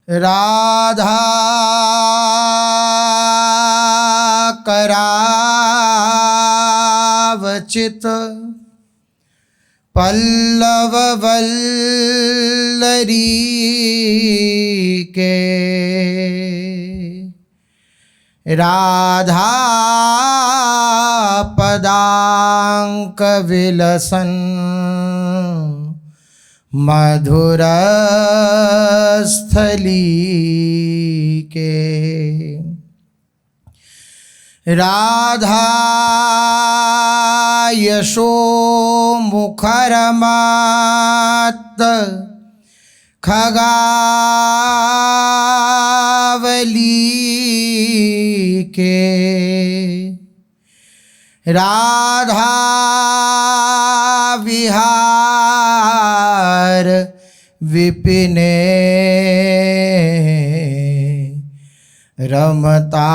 राधा करावचित पल्लव वल्लरी के राधा पदांक विलसन मधुर स्थली के राधा यशो मुखरमात खगावली के राधा विहार विपिने रमता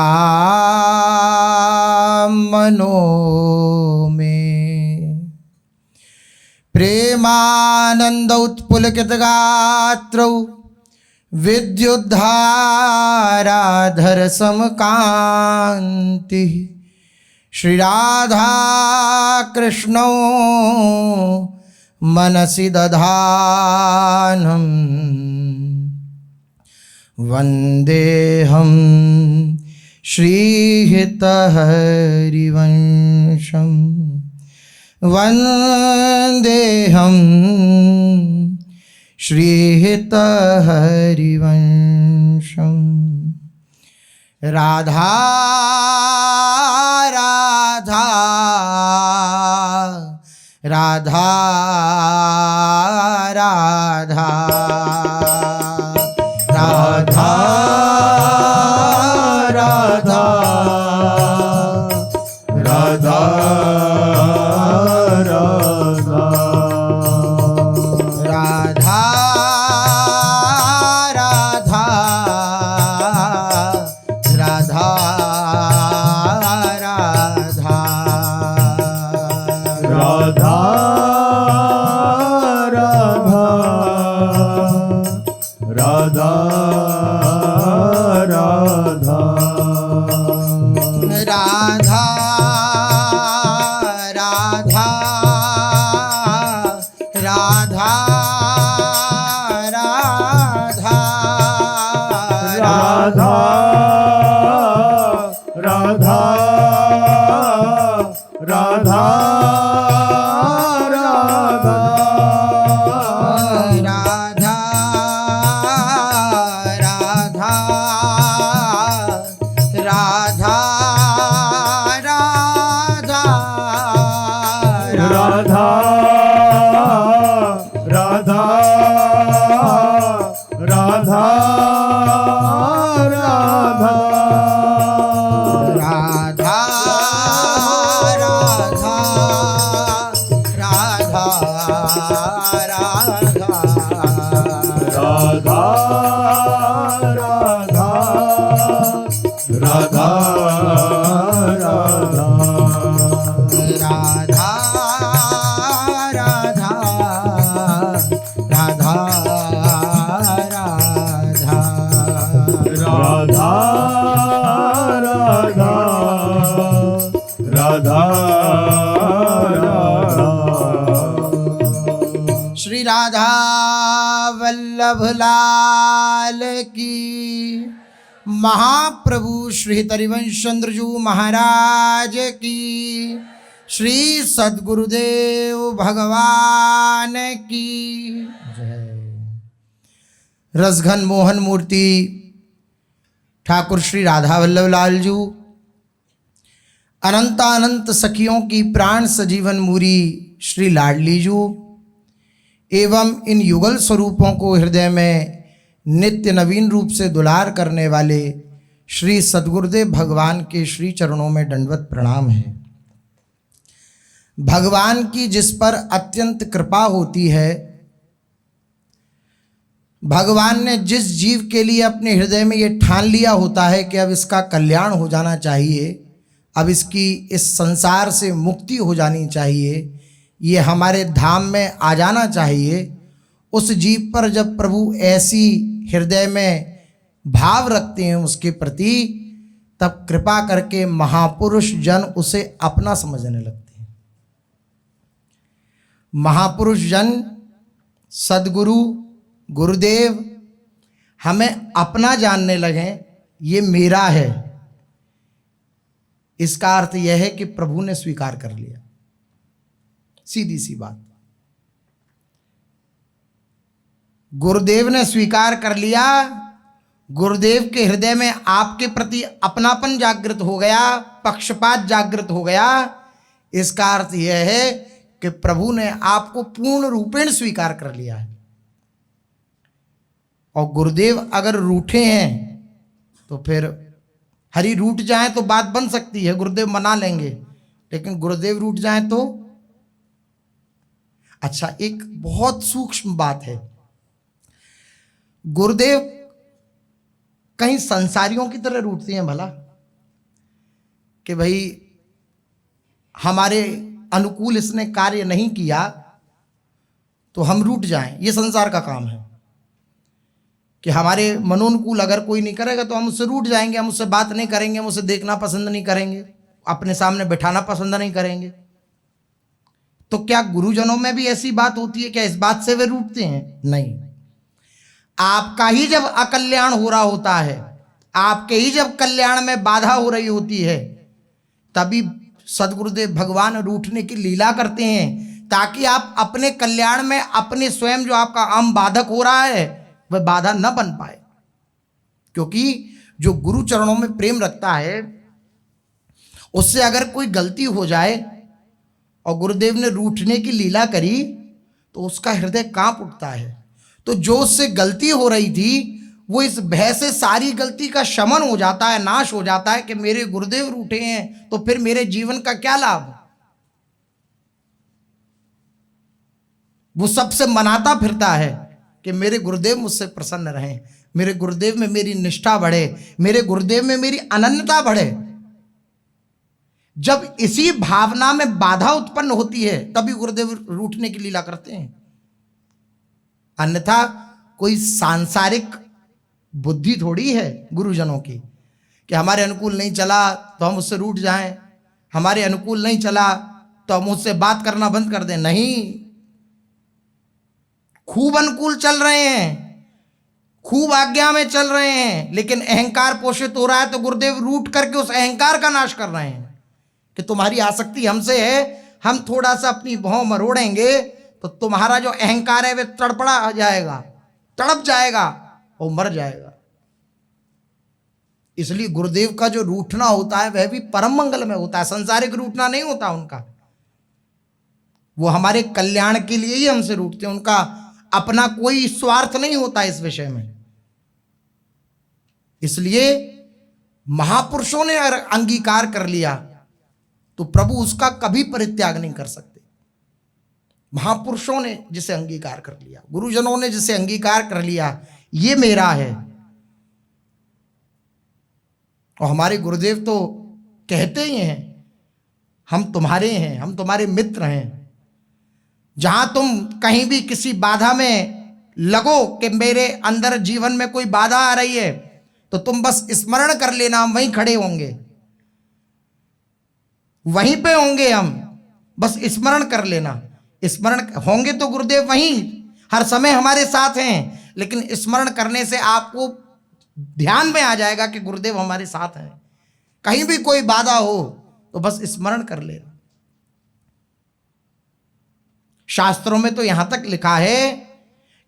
मनो में प्रेमानंद उत्पुलकित गात्रौ विद्युद्धाराधर समकांति श्री राधा कृष्णौ मनसि दधानम् वन्देऽहं श्रीहितहरिवंशं वन्देऽहं श्रीहितहरिवंशं राधा राधा राधा राधा राधा राधा राधा राधा राधा राधा राधा राधा राधा राधा राधा राधा राधा राधा श्री राधा वल्लभ लाल की, महाप्रभु श्री हरिवंश चंद्रजू महाराज की, श्री सद्गुरुदेव भगवान की जय। रसघन मोहन मूर्ति ठाकुर श्री राधा वल्लभ लाल जू, अनंतानंत सखियों की प्राण सजीवन मूरी श्री लाडली जू एवं इन युगल स्वरूपों को हृदय में नित्य नवीन रूप से दुलार करने वाले श्री सद्गुरुदेव भगवान के श्री चरणों में दंडवत प्रणाम है। भगवान की जिस पर अत्यंत कृपा होती है, भगवान ने जिस जीव के लिए अपने हृदय में ये ठान लिया होता है कि अब इसका कल्याण हो जाना चाहिए, अब इसकी इस संसार से मुक्ति हो जानी चाहिए, ये हमारे धाम में आ जाना चाहिए, उस जीव पर जब प्रभु ऐसी हृदय में भाव रखते हैं उसके प्रति, तब कृपा करके महापुरुष जन उसे अपना समझने लगते हैं। महापुरुष जन, सदगुरु, गुरुदेव हमें अपना जानने लगे, ये मेरा है। इसका अर्थ यह है कि प्रभु ने स्वीकार कर लिया। सीधी सी बात, गुरुदेव ने स्वीकार कर लिया। गुरुदेव के हृदय में आपके प्रति अपनापन जागृत हो गया, पक्षपात जागृत हो गया। इसका अर्थ यह है कि प्रभु ने आपको पूर्ण रूपेण स्वीकार कर लिया है। और गुरुदेव अगर रूठे हैं तो फिर हरि रूठ जाए तो बात बन सकती है, गुरुदेव मना लेंगे, लेकिन गुरुदेव रूठ जाए तो। अच्छा, एक बहुत सूक्ष्म बात है, गुरुदेव कहीं संसारियों की तरह रूठते हैं भला, कि भाई हमारे अनुकूल इसने कार्य नहीं किया तो हम रूठ जाएं? ये संसार का काम है कि हमारे मनोनुकूल अगर कोई नहीं करेगा तो हम उससे रूठ जाएंगे, हम उससे बात नहीं करेंगे, हम उसे देखना पसंद नहीं करेंगे, अपने सामने बिठाना पसंद नहीं करेंगे। तो क्या गुरुजनों में भी ऐसी बात होती है? क्या इस बात से वे रूठते हैं? नहीं। आपका ही जब अकल्याण हो रहा होता है, आपके ही जब कल्याण में बाधा हो रही होती है, तभी सदगुरुदेव भगवान रूठने की लीला करते हैं, ताकि आप अपने कल्याण में अपने स्वयं जो आपका आम बाधक हो रहा है वह बाधा न बन पाए। क्योंकि जो गुरु चरणों में प्रेम रखता है, उससे अगर कोई गलती हो जाए और गुरुदेव ने रूठने की लीला करी तो उसका हृदय कांप उठता है। तो जो उससे गलती हो रही थी वो इस भय से सारी गलती का शमन हो जाता है, नाश हो जाता है कि मेरे गुरुदेव रूठे हैं तो फिर मेरे जीवन का क्या लाभ। वो सबसे मनाता फिरता है कि मेरे गुरुदेव मुझसे प्रसन्न रहें, मेरे गुरुदेव में मेरी निष्ठा बढ़े, मेरे गुरुदेव में मेरी अनन्यता बढ़े। जब इसी भावना में बाधा उत्पन्न होती है तभी गुरुदेव रूठने की लीला करते हैं। अन्यथा कोई सांसारिक बुद्धि थोड़ी है गुरुजनों की कि हमारे अनुकूल नहीं चला तो हम उससे रूठ जाएं, हमारे अनुकूल नहीं चला तो हम उससे बात करना बंद कर दें। नहीं, खूब अनुकूल चल रहे हैं, खूब आज्ञा में चल रहे हैं, लेकिन अहंकार पोषित हो रहा है तो गुरुदेव रूठ करके उस अहंकार का नाश कर रहे हैं कि तुम्हारी आसक्ति हमसे है, हम थोड़ा सा अपनी भौं मरोड़ेंगे तो तुम्हारा जो अहंकार है वह तड़पड़ा जाएगा, तड़प जाएगा और मर जाएगा। इसलिए गुरुदेव का जो रूठना होता है वह भी परम मंगल में होता है, संसारिक रूठना नहीं होता उनका। वो हमारे कल्याण के लिए ही हमसे रूठते हैं, उनका अपना कोई स्वार्थ नहीं होता इस विषय में। इसलिए महापुरुषों ने अगर अंगीकार कर लिया तो प्रभु उसका कभी परित्याग नहीं कर सकते। महापुरुषों ने जिसे अंगीकार कर लिया, गुरुजनों ने जिसे अंगीकार कर लिया, ये मेरा है। और हमारे गुरुदेव तो कहते ही हैं हम तुम्हारे हैं, हम तुम्हारे मित्र हैं। जहां तुम कहीं भी किसी बाधा में लगो कि मेरे अंदर जीवन में कोई बाधा आ रही है तो तुम बस स्मरण कर लेना, हम वहीं खड़े होंगे, वहीं पे होंगे हम, बस स्मरण कर लेना। स्मरण होंगे तो गुरुदेव वहीं हर समय हमारे साथ हैं, लेकिन स्मरण करने से आपको ध्यान में आ जाएगा कि गुरुदेव हमारे साथ हैं। कहीं भी कोई बाधा हो तो बस स्मरण कर लेना। शास्त्रों में तो यहां तक लिखा है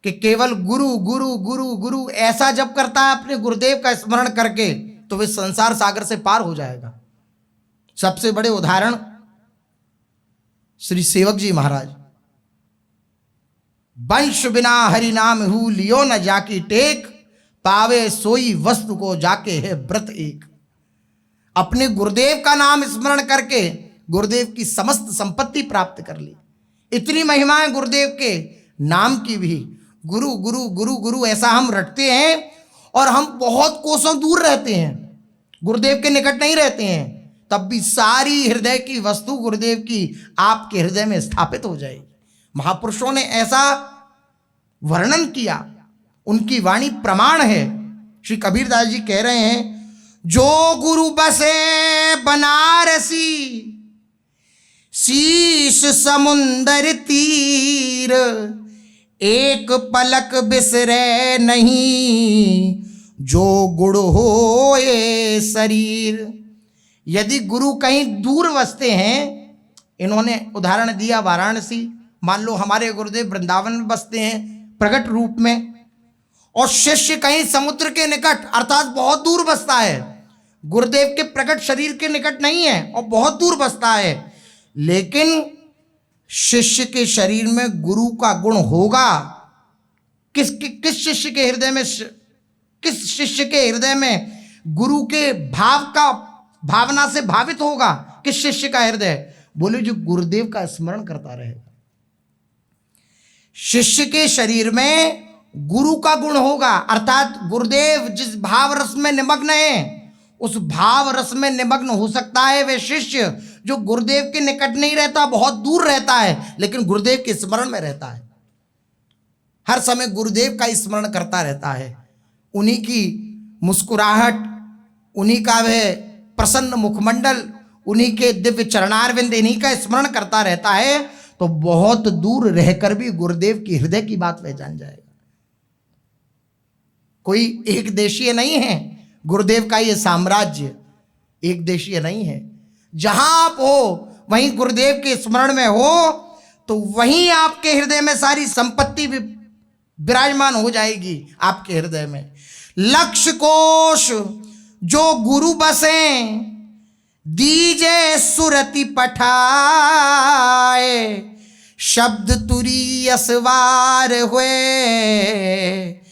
कि केवल गुरु गुरु गुरु गुरु ऐसा जब करता है अपने गुरुदेव का स्मरण करके तो वह संसार सागर से पार हो जाएगा। सबसे बड़े उदाहरण श्री सेवक जी महाराज, वंश बिना हरि नाम हु लियो न जाकी टेक, पावे सोई वस्तु को जाके है व्रत एक। अपने गुरुदेव का नाम स्मरण करके गुरुदेव की समस्त संपत्ति प्राप्त कर ली। इतनी महिमा है गुरुदेव के नाम की भी। गुरु गुरु गुरु गुरु ऐसा हम रटते हैं और हम बहुत कोसों दूर रहते हैं, गुरुदेव के निकट नहीं रहते हैं, तब भी सारी हृदय की वस्तु गुरुदेव की आपके हृदय में स्थापित हो जाएगी। महापुरुषों ने ऐसा वर्णन किया, उनकी वाणी प्रमाण है, श्री कबीरदास जी कह रहे हैं, जो गुरु बसे बनारसी, शीश समुंदर तीर, एक पलक बिसरे नहीं, जो गुण हो ये शरीर। यदि गुरु कहीं दूर बसते हैं, इन्होंने उदाहरण दिया वाराणसी, मान लो हमारे गुरुदेव वृंदावन में बसते हैं प्रकट रूप में, और शिष्य कहीं समुद्र के निकट अर्थात बहुत दूर बसता है, गुरुदेव के प्रकट शरीर के निकट नहीं है और बहुत दूर बसता है, लेकिन शिष्य के शरीर में गुरु का गुण होगा। किस शिष्य के हृदय में, किस शिष्य के हृदय में गुरु के भावना से भावित होगा? किस शिष्य का हृदय? बोले जो गुरुदेव का स्मरण करता रहेगा। शिष्य के शरीर में गुरु का गुण होगा, अर्थात गुरुदेव जिस भाव रस में निमग्न है, उस भाव रस में निमग्न हो सकता है वे शिष्य जो गुरुदेव के निकट नहीं रहता, बहुत दूर रहता है, लेकिन गुरुदेव के स्मरण में रहता है, हर समय गुरुदेव का स्मरण करता रहता है। उन्हीं की मुस्कुराहट, उन्हीं का वह प्रसन्न मुखमंडल, उन्हीं के दिव्य चरणारविंद, इन्हीं का स्मरण करता रहता है, तो बहुत दूर रहकर भी गुरुदेव की हृदय की बात वह जान जाएगा। कोई एक देशीय नहीं है गुरुदेव का ये साम्राज्य, एक देशीय नहीं है। जहां आप हो वहीं गुरुदेव के स्मरण में हो, तो वहीं आपके हृदय में सारी संपत्ति विराजमान हो जाएगी आपके हृदय में। लक्ष्य कोश जो गुरु बसे, दीजे सुरति पठाए, शब्द तुरी असवार हुए,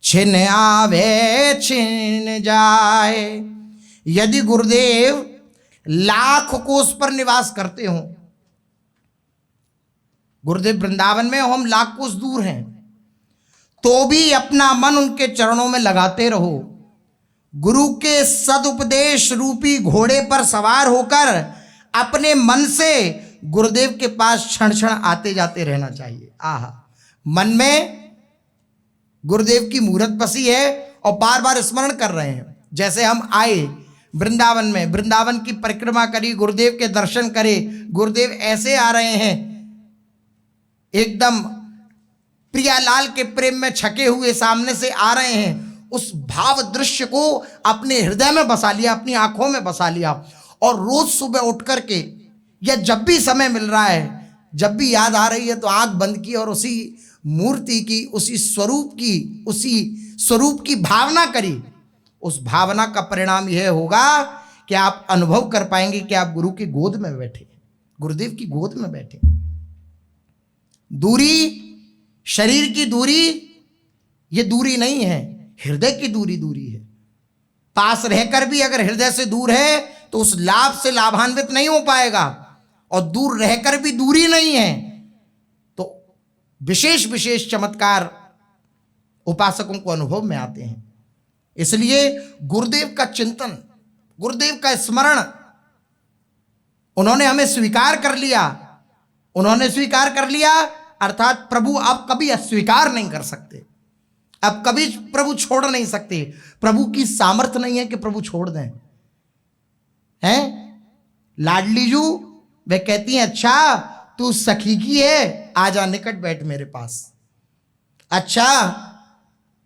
छिन आवे छिन जाए। यदि गुरुदेव लाख कोस पर निवास करते हो, गुरुदेव वृंदावन में हम लाख कोस दूर हैं, तो भी अपना मन उनके चरणों में लगाते रहो। गुरु के सदुपदेश रूपी घोड़े पर सवार होकर अपने मन से गुरुदेव के पास क्षण क्षण आते जाते रहना चाहिए। आहा, मन में गुरुदेव की मूर्त बसी है और बार बार स्मरण कर रहे हैं। जैसे हम आए वृंदावन में, वृंदावन की परिक्रमा करी, गुरुदेव के दर्शन करे, गुरुदेव ऐसे आ रहे हैं, एकदम प्रियालाल के प्रेम में छके हुए सामने से आ रहे हैं। उस भाव दृश्य को अपने हृदय में बसा लिया, अपनी आंखों में बसा लिया, और रोज सुबह उठ करके या जब भी समय मिल रहा है, जब भी याद आ रही है, तो आंख बंद की और उसी मूर्ति की, उसी स्वरूप की भावना करी। उस भावना का परिणाम यह होगा कि आप अनुभव कर पाएंगे कि आप गुरु की गोद में बैठे, गुरुदेव की गोद में बैठे। दूरी, शरीर की दूरी, ये दूरी नहीं है, हृदय की दूरी है। पास रहकर भी अगर हृदय से दूर है तो उस लाभ से लाभान्वित नहीं हो पाएगा, और दूर रहकर भी दूरी नहीं है तो विशेष चमत्कार उपासकों को अनुभव में आते हैं। इसलिए गुरुदेव का चिंतन, गुरुदेव का स्मरण, उन्होंने हमें स्वीकार कर लिया, उन्होंने स्वीकार कर लिया, अर्थात प्रभु अब कभी अस्वीकार नहीं कर सकते, अब कभी प्रभु छोड़ नहीं सकते। प्रभु की सामर्थ्य नहीं है कि प्रभु छोड़ दें। हैं लाडली जू, वे कहती हैं, अच्छा तू सखी की है, आजा निकट बैठ मेरे पास। अच्छा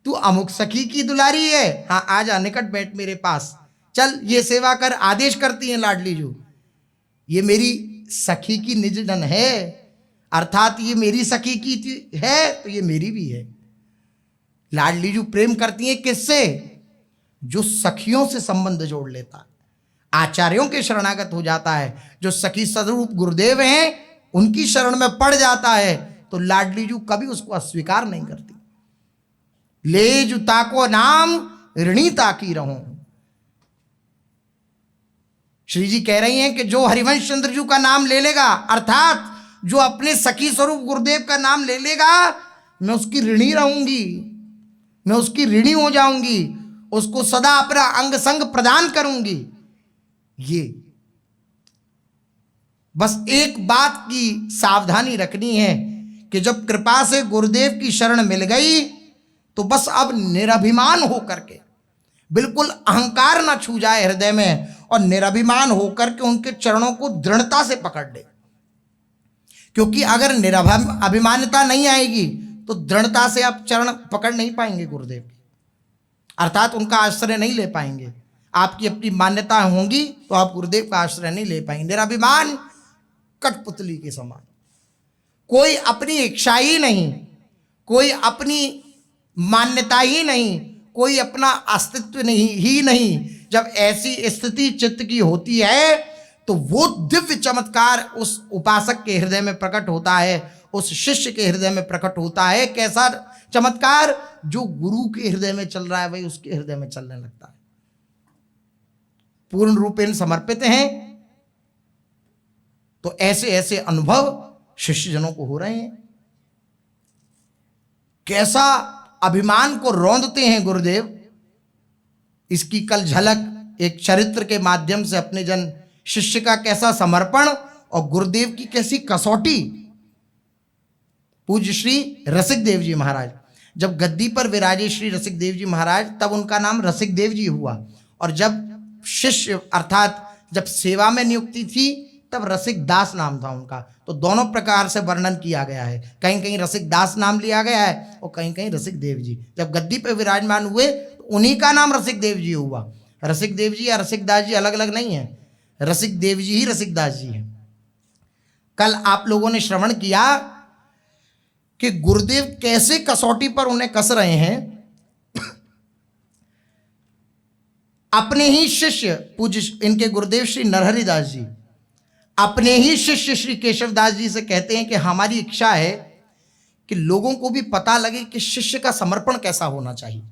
तू अमुक सखी की दुलारी है, हाँ आजा निकट बैठ मेरे पास, चल ये सेवा कर। आदेश करती हैं लाडली जू, ये मेरी सखी की निज जन है, अर्थात ये मेरी सखी की है तो ये मेरी भी है। लाडली जू प्रेम करती हैं किससे? जो सखियों से संबंध जोड़ लेता है, आचार्यों के शरणागत हो जाता है, जो सखी सदरूप गुरुदेव हैं उनकी शरण में पड़ जाता है, तो लाडली जू कभी उसको अस्वीकार नहीं करती। ले जू ताको नाम ऋणी ताकी रहूं। श्री जी कह रही हैं कि जो हरिवंश चंद्र जू का नाम ले लेगा, अर्थात जो अपने सखी स्वरूप गुरुदेव का नाम ले लेगा, मैं उसकी ऋणी रहूंगी, मैं उसकी ऋणी हो जाऊंगी, उसको सदा अपना अंग संग प्रदान करूंगी। ये बस एक बात की सावधानी रखनी है कि जब कृपा से गुरुदेव की शरण मिल गई, तो बस अब निरभिमान हो करके बिल्कुल अहंकार ना छू जाए हृदय में, और निराभिमान होकर के उनके चरणों को दृढ़ता से पकड़ ले। क्योंकि अगर निराभिमानता नहीं आएगी तो दृढ़ता से आप चरण पकड़ नहीं पाएंगे गुरुदेव की, अर्थात उनका आश्रय नहीं ले पाएंगे। आपकी अपनी मान्यता होंगी तो आप गुरुदेव का आश्रय नहीं ले पाएंगे। निराभिमान कठपुतली के समान, कोई अपनी इच्छा ही नहीं, कोई अपनी मान्यता ही नहीं, कोई अपना अस्तित्व ही नहीं। जब ऐसी स्थिति चित्त की होती है तो वो दिव्य चमत्कार उस उपासक के हृदय में प्रकट होता है, उस शिष्य के हृदय में प्रकट होता है। कैसा चमत्कार? जो गुरु के हृदय में चल रहा है वही उसके हृदय में चलने लगता है। पूर्ण रूपेण समर्पित हैं तो ऐसे ऐसे अनुभव शिष्यजनों को हो रहे हैं। कैसा अभिमान को रौंदते हैं गुरुदेव, इसकी कल झलक एक चरित्र के माध्यम से अपने जन शिष्य का कैसा समर्पण और गुरुदेव की कैसी कसौटी। पूज्य श्री रसिक देव जी महाराज जब गद्दी पर विराजे श्री रसिक देव जी महाराज, तब उनका नाम रसिक देव जी हुआ, और जब शिष्य अर्थात जब सेवा में नियुक्ति थी तब रसिक दास नाम था उनका। तो दोनों प्रकार से वर्णन किया गया है, कहीं कहीं रसिक दास नाम लिया गया है और कहीं कहीं रसिक देव जी। जब गद्दी पर विराजमान हुए तो उन्हीं का नाम रसिक देव जी हुआ। रसिक देव जी या रसिक दास जी अलग अलग नहीं है, रसिक देव जी ही रसिक दास जी हैं। कल आप लोगों ने श्रवण किया कि गुरुदेव कैसे कसौटी पर उन्हें कस रहे हैं। अपने ही शिष्य पूज्य इनके गुरुदेव श्री नरहरि दास जी अपने ही शिष्य श्री केशव दास जी से कहते हैं कि हमारी इच्छा है कि लोगों को भी पता लगे कि शिष्य का समर्पण कैसा होना चाहिए,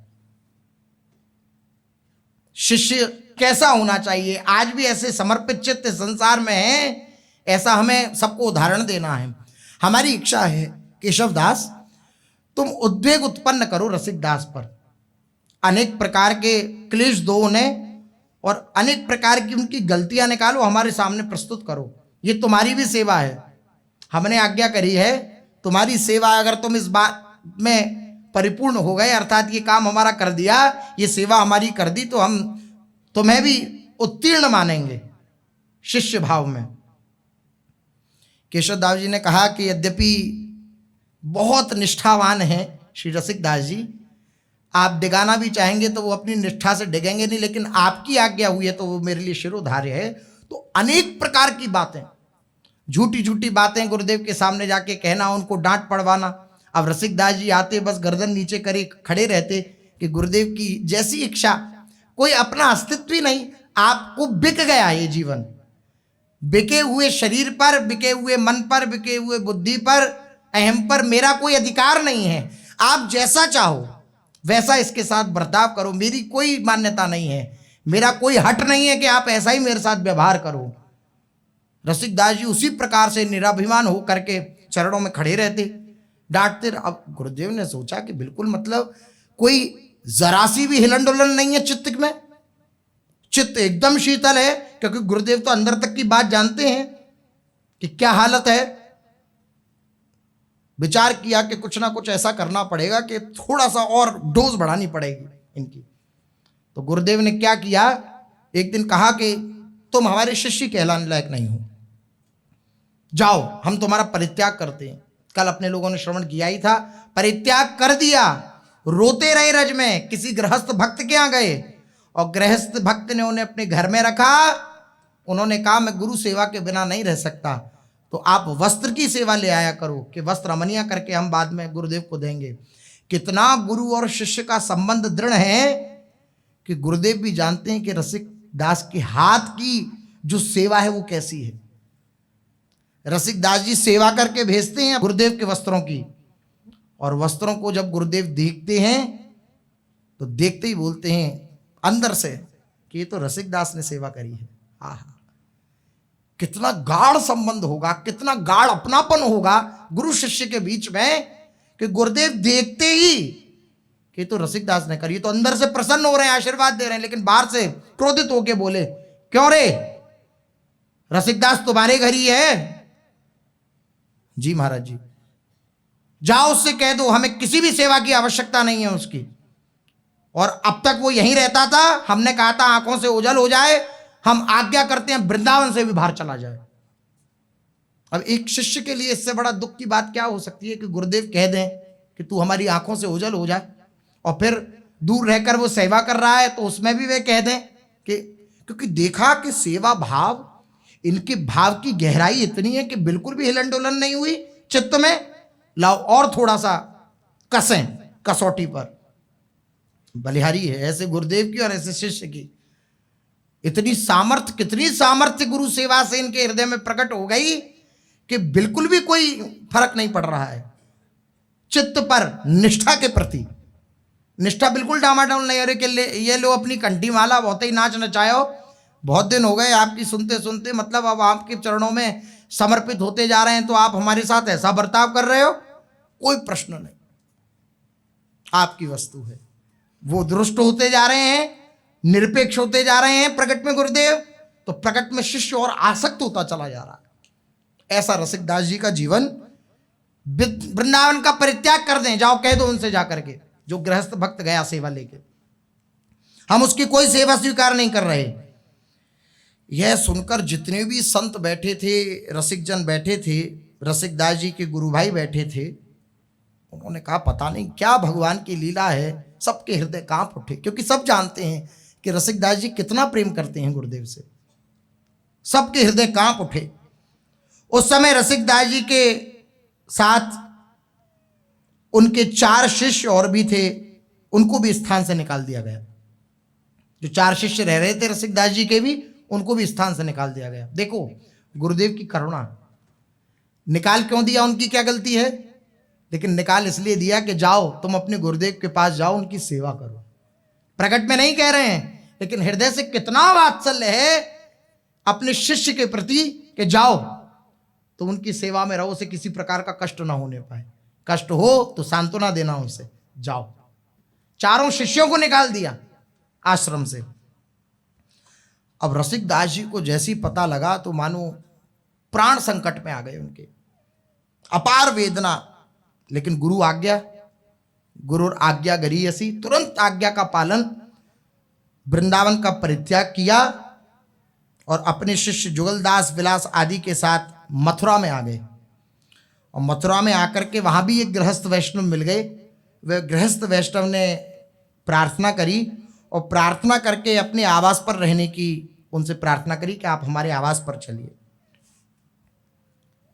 शिष्य कैसा होना चाहिए। आज भी ऐसे समर्पित चित्त संसार में है, ऐसा हमें सबको उदाहरण देना है। हमारी इच्छा है केशव दास तुम उद्वेग उत्पन्न करो रसिक दास पर, अनेक प्रकार के क्लेश दो उन्हें और अनेक प्रकार की उनकी गलतियां निकालो, हमारे सामने प्रस्तुत करो। ये तुम्हारी भी सेवा है, हमने आज्ञा करी है, तुम्हारी सेवा अगर तुम इस बात में परिपूर्ण हो गए, अर्थात ये काम हमारा कर दिया, ये सेवा हमारी कर दी, तो हम तुम्हें भी उत्तीर्ण मानेंगे शिष्य भाव में। केशव दास जी ने कहा कि यद्यपि बहुत निष्ठावान हैं श्री रसिक दास जी, आप डिगाना भी चाहेंगे तो वो अपनी निष्ठा से डिगेंगे नहीं, लेकिन आपकी आज्ञा हुई है तो वो मेरे लिए शिरोधार्य है। तो अनेक प्रकार की बातें, झूठी झूठी बातें गुरुदेव के सामने जाके कहना, उनको डांट पड़वाना। अब रसिक दास जी आते बस गर्दन नीचे करे खड़े रहते कि गुरुदेव की जैसी इच्छा, कोई अपना अस्तित्व ही नहीं। आपको बिक गया ये जीवन, बिके हुए शरीर पर, बिके हुए मन पर, बिके हुए बुद्धि पर, अहम पर मेरा कोई अधिकार नहीं है। आप जैसा चाहो वैसा इसके साथ बर्ताव करो, मेरी कोई मान्यता नहीं है, मेरा कोई हट नहीं है कि आप ऐसा ही मेरे साथ व्यवहार करो। रसिक दास जी उसी प्रकार से निराभिमान हो करके चरणों में खड़े रहते, डांटते। अब गुरुदेव ने सोचा कि बिल्कुल मतलब कोई जरा सी भी हिलन डुलन नहीं है चित्त में, चित्त एकदम शीतल है, क्योंकि गुरुदेव तो अंदर तक की बात जानते हैं कि क्या हालत है। विचार किया कि कुछ ना कुछ ऐसा करना पड़ेगा कि थोड़ा सा और डोज बढ़ानी पड़ेगी इनकी। तो गुरुदेव ने क्या किया, एक दिन कहा कि तुम हमारे शिष्य कहलाने लायक नहीं हो, जाओ हम तुम्हारा परित्याग करते हैं। कल अपने लोगों ने श्रवण किया ही था, परित्याग कर दिया। रोते रहे रज में, किसी गृहस्थ भक्त के यहाँ गए और गृहस्थ भक्त ने उन्हें अपने घर में रखा। उन्होंने कहा मैं गुरु सेवा के बिना नहीं रह सकता, तो आप वस्त्र की सेवा ले आया करो कि वस्त्र अमनिया करके हम बाद में गुरुदेव को देंगे। कितना गुरु और शिष्य का संबंध दृढ़ है कि गुरुदेव भी जानते हैं कि रसिक दास के हाथ की जो सेवा है वो कैसी है। रसिक दास जी सेवा करके भेजते हैं गुरुदेव के वस्त्रों की, और वस्त्रों को जब गुरुदेव देखते हैं तो देखते ही बोलते हैं अंदर से कि ये तो रसिक दास ने सेवा करी है। आहा, कितना गाढ़ संबंध होगा, कितना गाढ़ अपनापन होगा गुरु शिष्य के बीच में कि गुरुदेव देखते ही कि तो रसिक दास ने करी। तो अंदर से प्रसन्न हो रहे हैं, आशीर्वाद दे रहे हैं, लेकिन बाहर से क्रोधित होके बोले क्यों रे, रसिक दास तुम्हारे घर ही है। जी महाराज जी, जाओ उससे कह दो हमें किसी भी सेवा की आवश्यकता नहीं है उसकी। और अब तक वो यहीं रहता था। हमने कहा था आंखों से ओझल हो जाए, हम आज्ञा करते हैं वृंदावन से भी बाहर चला जाए। अब एक शिष्य के लिए इससे बड़ा दुख की बात क्या हो सकती है कि गुरुदेव कह दें कि तू हमारी आंखों से ओझल हो जाए, और फिर दूर रहकर वो सेवा कर रहा है तो उसमें भी वे कह दें कि, क्योंकि देखा कि सेवा भाव, इनके भाव की गहराई इतनी है कि बिल्कुल भी हिलन डोलन नहीं हुई चित्त में। लाओ और थोड़ा सा कसें कसौटी पर। बलिहारी है ऐसे गुरुदेव की और ऐसे शिष्य की। इतनी सामर्थ्य, कितनी सामर्थ्य गुरु सेवा से इनके हृदय में प्रकट हो गई कि बिल्कुल भी कोई फर्क नहीं पड़ रहा है चित्त पर, निष्ठा के प्रति। निष्ठा बिल्कुल डामाडोल नहीं। अरे कि ये लो अपनी कंठी माला, बहुत ही नाच नचायो, बहुत दिन हो गए आपकी सुनते सुनते, मतलब अब आपके चरणों में समर्पित होते जा रहे हैं तो आप हमारे साथ ऐसा बर्ताव कर रहे हो। कोई प्रश्न नहीं, आपकी वस्तु है। वो दुरुस्त होते जा रहे हैं, निरपेक्ष होते जा रहे हैं प्रकट में गुरुदेव, तो प्रकट में शिष्य और आसक्त होता चला जा रहा है। ऐसा रसिकदास जी का जीवन। वृंदावन का परित्याग कर दें, जाओ कह दो उनसे जाकर के, जो गृहस्थ भक्त गया सेवा लेके, हम उसकी कोई सेवा स्वीकार नहीं कर रहे। यह सुनकर जितने भी संत बैठे थे, रसिक जन बैठे थे, रसिकदास जी के गुरु भाई बैठे थे, उन्होंने कहा पता नहीं क्या भगवान की लीला है। सबके हृदय कांप उठे, क्योंकि सब जानते हैं कि रसिकदास जी कितना प्रेम करते हैं गुरुदेव से। सबके हृदय कांप उठे। उस समय रसिकदास जी के साथ उनके 4 शिष्य और भी थे, उनको भी स्थान से निकाल दिया गया। जो 4 शिष्य रह रहे थे रसिकदास जी के भी, उनको भी स्थान से निकाल दिया गया। देखो गुरुदेव की करुणा। निकाल क्यों दिया, उनकी क्या गलती है? लेकिन निकाल इसलिए दिया कि जाओ तुम अपने गुरुदेव के पास जाओ, उनकी सेवा करो। प्रकट में नहीं कह रहे हैं, लेकिन हृदय से कितना वात्सल्य है अपने शिष्य के प्रति कि जाओ तो उनकी सेवा में रहो, उसे किसी प्रकार का कष्ट ना होने पाए। कष्ट हो तो सांत्वना देना उनसे, जाओ। 4 शिष्यों को निकाल दिया आश्रम से। अब रसिकदास जी को जैसी पता लगा तो मानो प्राण संकट में आ गए उनके, अपार वेदना। लेकिन गुरु आज्ञा, गुरु आज्ञा गरीयसी, तुरंत आज्ञा का पालन, वृंदावन का परित्याग किया और अपने शिष्य जुगलदास विलास आदि के साथ मथुरा में आ गए। और मथुरा में आकर के वहाँ भी एक गृहस्थ वैष्णव मिल गए। वह गृहस्थ वैष्णव ने प्रार्थना करी और प्रार्थना करके अपने आवास पर रहने की उनसे प्रार्थना करी कि आप हमारे आवास पर चलिए,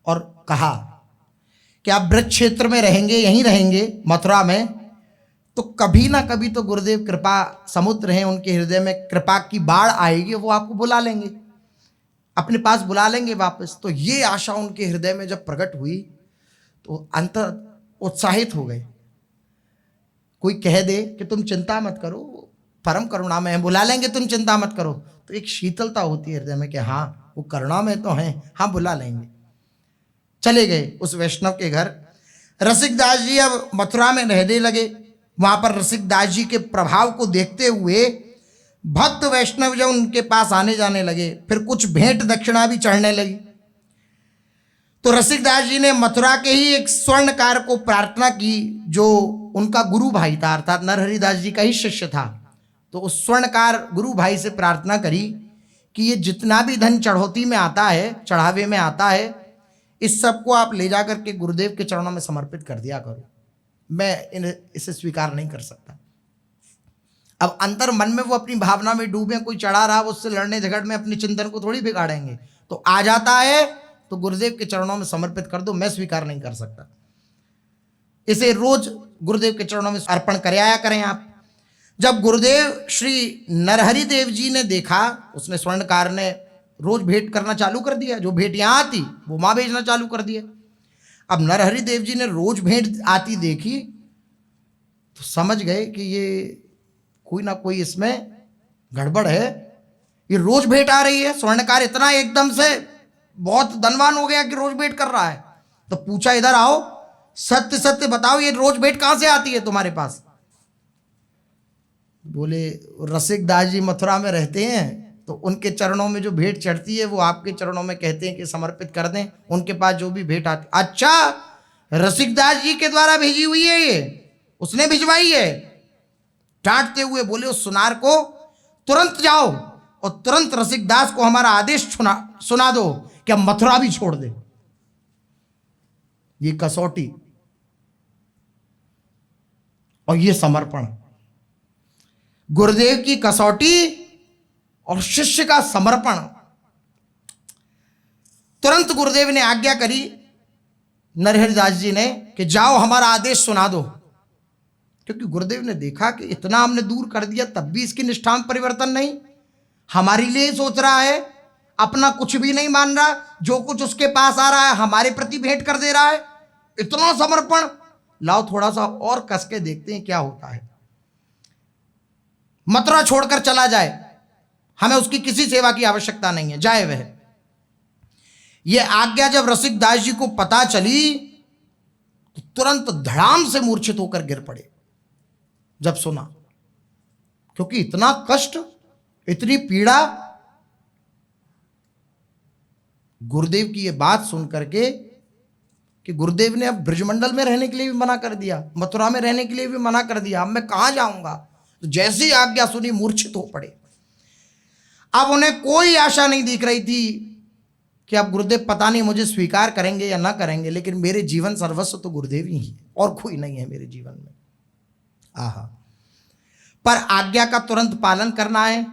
और कहा कि आप ब्रज क्षेत्र में रहेंगे, यहीं रहेंगे मथुरा में, तो कभी ना कभी तो गुरुदेव कृपा समुद्र हैं, उनके हृदय में कृपा की बाढ़ आएगी, वो आपको बुला लेंगे, अपने पास बुला लेंगे वापस। तो ये आशा उनके हृदय में जब प्रकट हुई तो अंतर उत्साहित हो गए। कोई कह दे कि तुम चिंता मत करो, परम करुणा में है, बुला लेंगे, तुम चिंता मत करो, तो एक शीतलता होती है हृदय में कि हाँ वो करुणा में तो हैं, हाँ बुला लेंगे। चले गए उस वैष्णव के घर। रसिकदास जी अब मथुरा में रहने लगे। वहां पर रसिकदास जी के प्रभाव को देखते हुए भक्त वैष्णव जब उनके पास आने जाने लगे, फिर कुछ भेंट दक्षिणा भी चढ़ने लगी। तो रसिकदास जी ने मथुरा के ही एक स्वर्णकार को प्रार्थना की, जो उनका गुरु भाई था, अर्थात नरहरिदास जी का ही शिष्य था। तो उस स्वर्णकार गुरु भाई से प्रार्थना करी कि ये जितना भी धन चढ़ौती में आता है, चढ़ावे में आता है, इस सब को आप ले जाकर के गुरुदेव के चरणों में समर्पित कर दिया करो, मैं इसे स्वीकार नहीं कर सकता। अब अंतर मन में वो अपनी भावना में डूबे, कोई चढ़ा रहा, उससे लड़ने झगड़ में अपने चिंतन को थोड़ी बिगाड़ेंगे। तो आ जाता है तो गुरुदेव के चरणों में समर्पित कर दो, मैं स्वीकार नहीं कर सकता। इसे रोज गुरुदेव के चरणों में अर्पण कर आया करें आप। जब गुरुदेव श्री नरहरि देव जी ने देखा, उसने स्वर्णकार ने रोज भेंट करना चालू कर दिया, जो भेंट यहाँ आती वो वहाँ भेजना चालू कर दिया। अब नरहरि देव जी ने रोज भेंट आती देखी तो समझ गए कि ये कोई ना कोई इसमें गड़बड़ है, ये रोज भेंट आ रही है। स्वर्णकार इतना एकदम से बहुत धनवान हो गया कि रोज भेंट कर रहा है। तो पूछा, इधर आओ, सत्य सत्य बताओ, ये रोज भेंट कहां से आती है तुम्हारे पास? बोले रसिकदास जी मथुरा में रहते हैं, तो उनके चरणों में जो भेंट चढ़ती है वो आपके चरणों में कहते हैं कि समर्पित कर दें, उनके पास जो भी भेंट आती। अच्छा, रसिकदास जी के द्वारा भेजी हुई है, ये उसने भिजवाई है? डांटते हुए बोले उस सुनार को, तुरंत जाओ और तुरंत रसिकदास को हमारा आदेश सुना दो कि अब मथुरा भी छोड़ दे। ये कसौटी और ये समर्पण, गुरुदेव की कसौटी और शिष्य का समर्पण। तुरंत गुरुदेव ने आज्ञा करी नरहरिदास जी ने कि जाओ हमारा आदेश सुना दो, क्योंकि गुरुदेव ने देखा कि इतना हमने दूर कर दिया तब भी इसकी निष्ठा में परिवर्तन नहीं, हमारे लिए सोच रहा है, अपना कुछ भी नहीं मान रहा, जो कुछ उसके पास आ रहा है हमारे प्रति भेंट कर दे रहा है, इतना समर्पण। लाओ थोड़ा सा और कस के देखते हैं क्या होता है। मथुरा छोड़कर चला जाए, हमें उसकी किसी सेवा की आवश्यकता नहीं है, जाए वह। यह आज्ञा जब रसिकदास जी को पता चली तो तुरंत धड़ाम से मूर्छित होकर गिर पड़े जब सुना, क्योंकि इतना कष्ट, इतनी पीड़ा। गुरुदेव की यह बात सुन करके कि गुरुदेव ने अब ब्रजमंडल में रहने के लिए भी मना कर दिया, मथुरा में रहने के लिए भी मना कर दिया, अब मैं कहां जाऊंगा। तो जैसी आज्ञा सुनी मूर्छित हो पड़े। अब उन्हें कोई आशा नहीं दिख रही थी कि अब गुरुदेव पता नहीं मुझे स्वीकार करेंगे या ना करेंगे, लेकिन मेरे जीवन सर्वस्व तो गुरुदेव ही है और कोई नहीं है मेरे जीवन में। आहा, पर आज्ञा का तुरंत पालन करना है।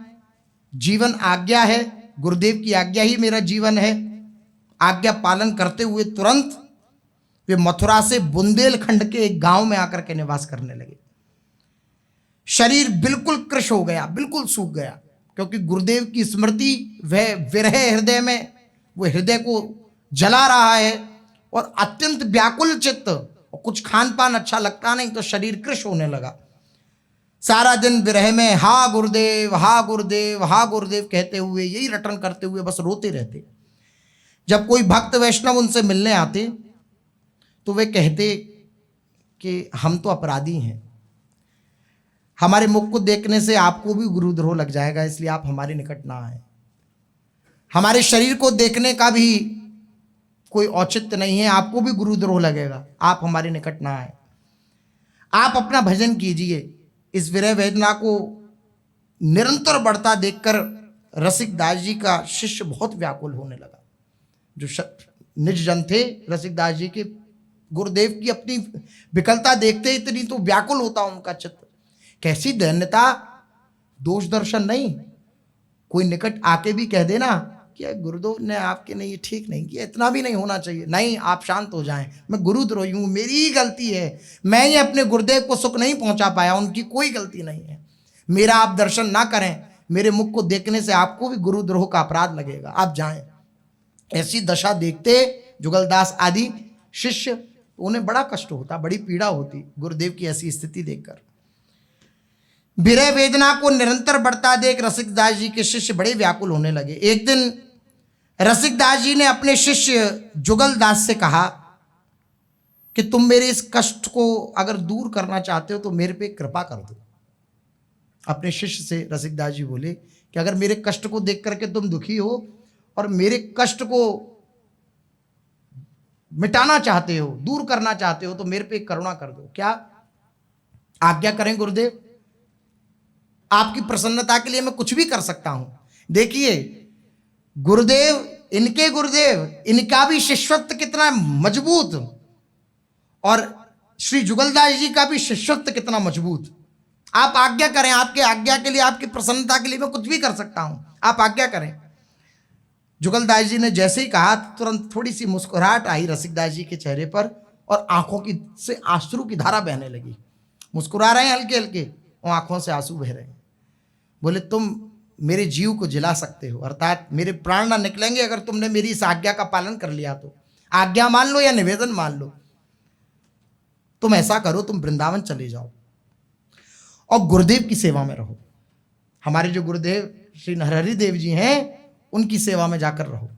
जीवन आज्ञा है, गुरुदेव की आज्ञा ही मेरा जीवन है। आज्ञा पालन करते हुए तुरंत वे मथुरा से बुंदेलखंड के एक गांव में आकर के निवास करने लगे। शरीर बिल्कुल कृश हो गया, बिल्कुल सूख गया, क्योंकि गुरुदेव की स्मृति वह विरह हृदय में, वो हृदय को जला रहा है और अत्यंत व्याकुल चित्त, और कुछ खान पान अच्छा लगता नहीं तो शरीर कृश होने लगा। सारा दिन विरह में हा गुरुदेव हा गुरुदेव हा गुरुदेव कहते हुए, यही रटन करते हुए बस रोते रहते। जब कोई भक्त वैष्णव उनसे मिलने आते तो वे कहते कि हम तो अपराधी हैं, हमारे मुख को देखने से आपको भी गुरुद्रोह लग जाएगा, इसलिए आप हमारे निकट ना आए। हमारे शरीर को देखने का भी कोई औचित्य नहीं है, आपको भी गुरुद्रोह लगेगा, आप हमारे निकट ना आए, आप अपना भजन कीजिए। इस विरह वेदना को निरंतर बढ़ता देखकर रसिकदास जी का शिष्य बहुत व्याकुल होने लगा। जो निज जन थे रसिकदास जी के, गुरुदेव की अपनी विकलता देखते इतनी तो व्याकुल होता उनका चित्त। कैसी दैन्यता, दोष दर्शन नहीं, कोई निकट आके भी कह देना कि गुरुदेव ने आपके नहीं ठीक नहीं किया, इतना भी नहीं होना चाहिए। नहीं, आप शांत हो जाएं, मैं गुरुद्रोही हूँ, मेरी ही गलती है, मैं ही अपने गुरुदेव को सुख नहीं पहुंचा पाया, उनकी कोई गलती नहीं है। मेरा आप दर्शन ना करें, मेरे मुख को देखने से आपको भी गुरुद्रोह का अपराध लगेगा, आप जाएं। ऐसी दशा देखते जुगलदास आदि शिष्य, उन्हें बड़ा कष्ट होता, बड़ी पीड़ा होती गुरुदेव की ऐसी स्थिति देखकर। विरह वेदना को निरंतर बढ़ता देख रसिकदास जी के शिष्य बड़े व्याकुल होने लगे। एक दिन रसिकदास जी ने अपने शिष्य जुगलदास से कहा कि तुम मेरे इस कष्ट को अगर दूर करना चाहते हो तो मेरे पे कृपा कर दो। अपने शिष्य से रसिकदास जी बोले कि अगर मेरे कष्ट को देख करके तुम दुखी हो और मेरे कष्ट को मिटाना चाहते हो, दूर करना चाहते हो, तो मेरे पे करुणा कर दो। क्या आज्ञा करें गुरुदेव? आपकी प्रसन्नता के लिए मैं कुछ भी कर सकता हूं। देखिए गुरुदेव, इनका भी शिष्यत्व कितना मजबूत, और श्री जुगलदास जी का भी शिष्यत्व कितना मजबूत। आप आज्ञा करें, आपके आज्ञा के लिए, आपकी प्रसन्नता के लिए मैं कुछ भी कर सकता हूं, आप आज्ञा करें। जुगलदास जी ने जैसे ही कहा तुरंत थोड़ी सी मुस्कुराहट आई रसिकदास जी के चेहरे पर और आंखों की से आंसू की धारा बहने लगी। मुस्कुरा रहे हैं हल्के हल्के और आंखों से आंसू बह रहे हैं। बोले तुम मेरे जीव को जिला सकते हो, अर्थात मेरे प्राण ना निकलेंगे अगर तुमने मेरी इस आज्ञा का पालन कर लिया तो। आज्ञा मान लो या निवेदन मान लो, तुम ऐसा करो, तुम वृंदावन चले जाओ और गुरुदेव की सेवा में रहो। हमारे जो गुरुदेव श्री नरहरि देव जी हैं उनकी सेवा में जाकर रहो।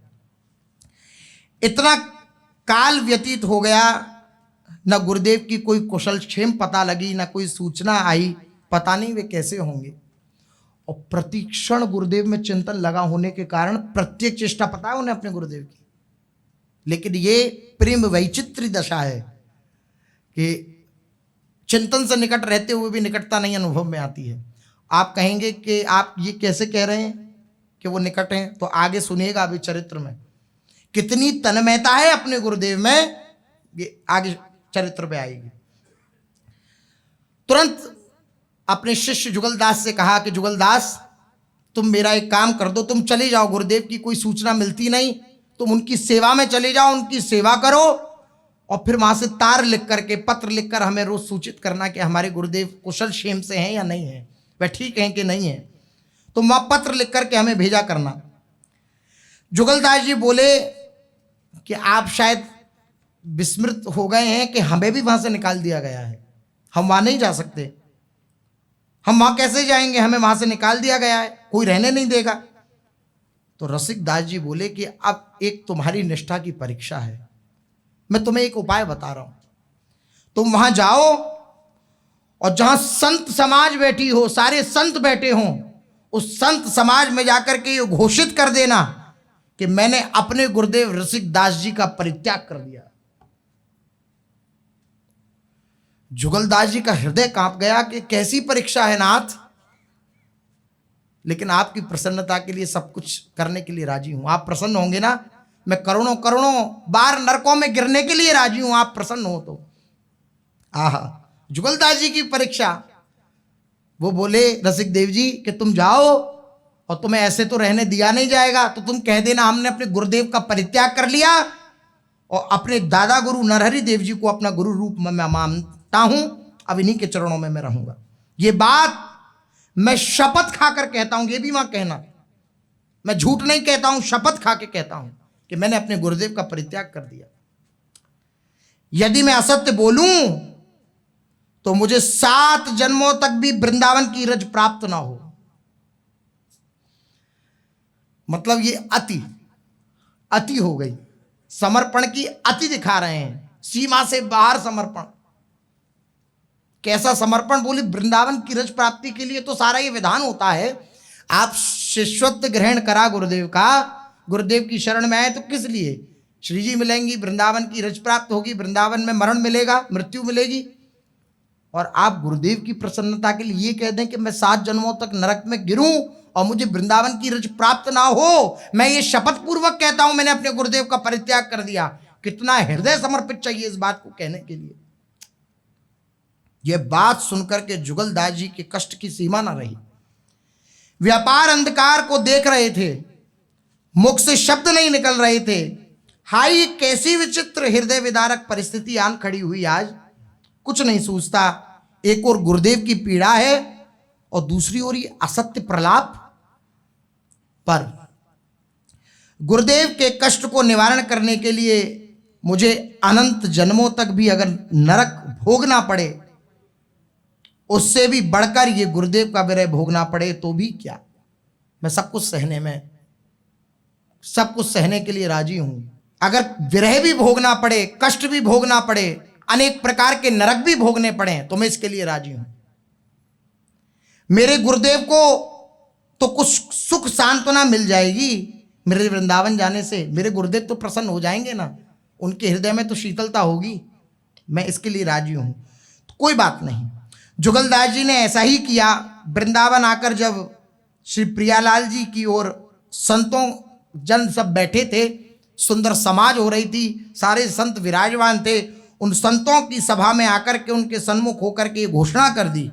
इतना काल व्यतीत हो गया, न गुरुदेव की कोई कुशल क्षेम पता लगी, न कोई सूचना आई, पता नहीं वे कैसे होंगे। और प्रतिक्षण गुरुदेव में चिंतन लगा होने के कारण प्रत्येक चेष्टा पता है उन्हें अपने गुरुदेव की। लेकिन ये प्रेम वैचित्री दशा है कि चिंतन से निकट रहते हुए भी निकटता नहीं अनुभव में आती है। आप कहेंगे कि आप ये कैसे कह रहे हैं कि वो निकट हैं, तो आगे सुनिएगा अभी चरित्र में कितनी तन्मयता है अपने गुरुदेव में, ये आगे चरित्र पे आएगी। तुरंत अपने शिष्य जुगलदास से कहा कि जुगलदास तुम मेरा एक काम कर दो, तुम चले जाओ, गुरुदेव की कोई सूचना मिलती नहीं, तुम उनकी सेवा में चले जाओ, उनकी सेवा करो और फिर वहां से तार लिख करके, पत्र लिखकर हमें रोज सूचित करना कि हमारे गुरुदेव कुशल क्षेम से हैं या नहीं है, वह ठीक हैं कि नहीं है, तुम वहां पत्र लिख करके हमें भेजा करना। जुगलदास जी बोले कि आप शायद विस्मृत हो गए हैं कि हमें भी वहां से निकाल दिया गया है, हम वहां नहीं जा सकते, हम वहां कैसे जाएंगे, हमें वहां से निकाल दिया गया है, कोई रहने नहीं देगा। तो रसिक दास जी बोले कि अब एक तुम्हारी निष्ठा की परीक्षा है, मैं तुम्हें एक उपाय बता रहा हूं, तुम वहां जाओ और जहां संत समाज बैठी हो, सारे संत बैठे हों, उस संत समाज में जाकर के ये घोषित कर देना कि मैंने अपने गुरुदेव रसिक दास जी का परित्याग कर दिया। जुगलदास जी का हृदय कांप गया कि कैसी परीक्षा है नाथ, लेकिन आपकी प्रसन्नता के लिए सब कुछ करने के लिए राजी हूं, आप प्रसन्न होंगे ना, मैं करोड़ों करोड़ों बार नरकों में गिरने के लिए राजी हूं, आप प्रसन्न हो तो। आहा, जुगलदास जी की परीक्षा। वो बोले रसिक देव जी कि तुम जाओ और तुम्हें ऐसे तो रहने दिया नहीं जाएगा, तो तुम कह देना हमने अपने गुरुदेव का परित्याग कर लिया और अपने दादा गुरु नरहरि देव जी को अपना गुरु रूप में मैं मानता हूं, अब इन्हीं के चरणों में मैं रहूंगा। ये बात मैं शपथ खाकर कहता हूं, ये भी वहां कहना, मैं झूठ नहीं कहता हूं, शपथ खा के कहता हूं कि मैंने अपने गुरुदेव का परित्याग कर दिया। यदि मैं असत्य बोलूं तो मुझे 7 जन्मों तक भी वृंदावन की रज प्राप्त ना हो। मतलब ये अति हो गई, समर्पण की अति दिखा रहे हैं, सीमा से बाहर समर्पण। कैसा समर्पण? बोली वृंदावन की रज प्राप्ति के लिए तो सारा ये विधान होता है, आप शिष्यत्व ग्रहण करा गुरुदेव का, गुरुदेव की शरण में आए तो किस लिए? श्री जी मिलेंगी, वृंदावन की रज प्राप्त होगी, वृंदावन में मरण मिलेगा, मृत्यु मिलेगी, और आप गुरुदेव की प्रसन्नता के लिए ये कह दें कि मैं 7 जन्मों तक नरक में गिरूं और मुझे वृंदावन की रज प्राप्त ना हो। मैं ये शपथ पूर्वक कहता हूं मैंने अपने गुरुदेव का परित्याग कर दिया। कितना हृदय समर्पित चाहिए इस बात को कहने के लिए। यह बात सुनकर के जुगलदास जी के कष्ट की सीमा ना रही। व्यापार अंधकार को देख रहे थे, मुख से शब्द नहीं निकल रहे थे। हाय कैसी विचित्र हृदय विदारक परिस्थिति आन खड़ी हुई आज। कुछ नहीं सूझता, एक और गुरुदेव की पीड़ा है और दूसरी ओर ये असत्य प्रलाप। पर गुरुदेव के कष्ट को निवारण करने के लिए मुझे अनंत जन्मों तक भी अगर नरक भोगना पड़े, उससे भी बढ़कर ये गुरुदेव का विरह भोगना पड़े तो भी क्या, मैं सब कुछ सहने में, सब कुछ सहने के लिए राजी हूं। अगर विरह भी भोगना पड़े, कष्ट भी भोगना पड़े, अनेक प्रकार के नरक भी भोगने पड़े तो मैं इसके लिए राजी हूं। मेरे गुरुदेव को तो कुछ सुख सांत्वना मिल जाएगी मेरे वृंदावन जाने से, मेरे गुरुदेव तो प्रसन्न हो जाएंगे ना, उनके हृदय में तो शीतलता होगी, मैं इसके लिए राजी हूं। तो कोई बात नहीं। जुगलदास जी ने ऐसा ही किया। वृंदावन आकर जब श्री प्रियालाल जी की ओर संतों जन सब बैठे थे, सुंदर समाज हो रही थी, सारे संत विराजमान थे, उन संतों की सभा में आकर के उनके सन्मुख होकर के ये घोषणा कर दी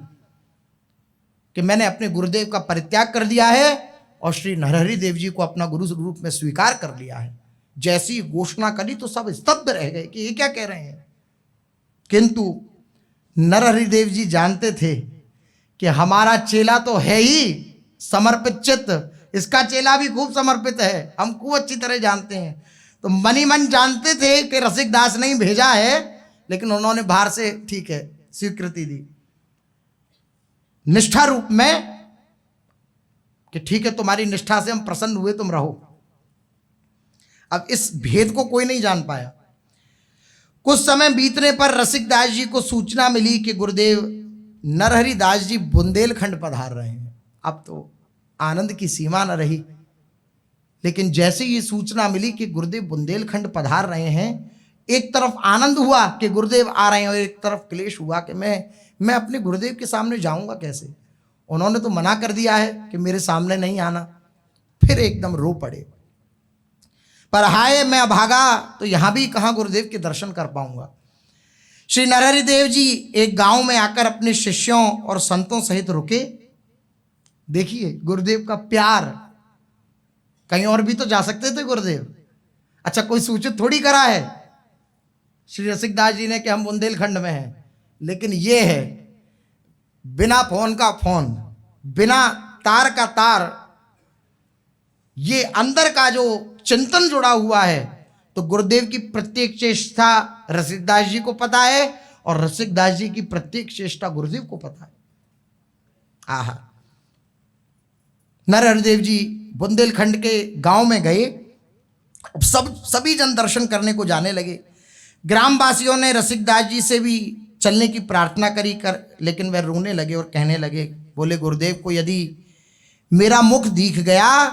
कि मैंने अपने गुरुदेव का परित्याग कर दिया है और श्री नरहरि देव जी को अपना गुरु रूप में स्वीकार कर लिया है। जैसी घोषणा करी तो सब स्तब्ध रह गए कि ये क्या कह रहे हैं। किंतु नरहरि देव जी जानते थे कि हमारा चेला तो है ही समर्पित चित्त, इसका चेला भी खूब समर्पित है, हम खूब अच्छी तरह जानते हैं। तो मनी मन जानते थे कि रसिक दास नहीं भेजा है, लेकिन उन्होंने बाहर से ठीक है स्वीकृति दी निष्ठा रूप में कि ठीक है तुम्हारी निष्ठा से हम प्रसन्न हुए, तुम रहो। अब इस भेद को कोई नहीं जान पाया। कुछ समय बीतने पर रसिक दास जी को सूचना मिली कि गुरुदेव नरहरि दास जी बुंदेलखंड पधार रहे हैं। अब तो आनंद की सीमा न रही। लेकिन जैसे ये सूचना मिली कि गुरुदेव बुंदेलखंड पधार रहे हैं, एक तरफ आनंद हुआ कि गुरुदेव आ रहे हैं और एक तरफ क्लेश हुआ कि मैं मैं अपने गुरुदेव के सामने जाऊंगा कैसे, उन्होंने तो मना कर दिया है कि मेरे सामने नहीं आना। फिर एकदम रो पड़े, पर हाय मैं अभागा, तो यहां भी कहां गुरुदेव के दर्शन कर पाऊंगा। श्री नरहरि देव जी एक गांव में आकर अपने शिष्यों और संतों सहित रुके। देखिए गुरुदेव का प्यार, कहीं और भी तो जा सकते थे गुरुदेव, अच्छा कोई सूचित थोड़ी करा है श्री रसिकदास जी ने कि हम बुंदेलखंड में हैं, लेकिन ये है बिना फोन का फोन, बिना तार का तार, ये अंदर का जो चिंतन जुड़ा हुआ है। तो गुरुदेव की प्रत्येक चेष्टा रसिकदास जी को पता है और रसिकदास जी की प्रत्येक चेष्टा गुरुदेव को पता है। आहा, नरहरि देव जी बुंदेलखंड के गांव में गए, सभी जन दर्शन करने को जाने लगे। ग्रामवासियों ने रसिकदास जी से भी चलने की प्रार्थना करी लेकिन वह रोने लगे और कहने लगे, बोले गुरुदेव को यदि मेरा मुख दिख गया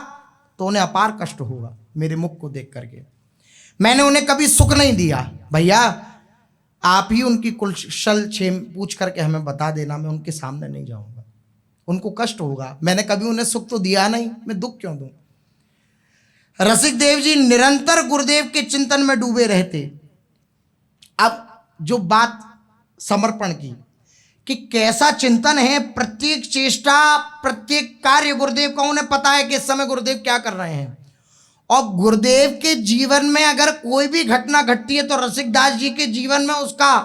तो उन्हें अपार कष्ट होगा मेरे मुख को देख करके। मैंने उन्हें कभी सुख नहीं दिया, भैया आप ही उनकी कुशल क्षेम पूछ करके हमें बता देना, मैं उनके सामने नहीं जाऊंगा, उनको कष्ट होगा। मैंने कभी उन्हें सुख तो दिया नहीं, मैं दुख क्यों दूं। रसिकदेव जी निरंतर गुरुदेव के चिंतन में डूबे रहते। अब जो बात समर्पण की कि कैसा चिंतन है, प्रत्येक चेष्टा प्रत्येक कार्य गुरुदेव का उन्हें पता है कि इस समय गुरुदेव क्या कर रहे हैं। और गुरुदेव के जीवन में अगर कोई भी घटना घटती है तो रसिकदास जी के जीवन में उसका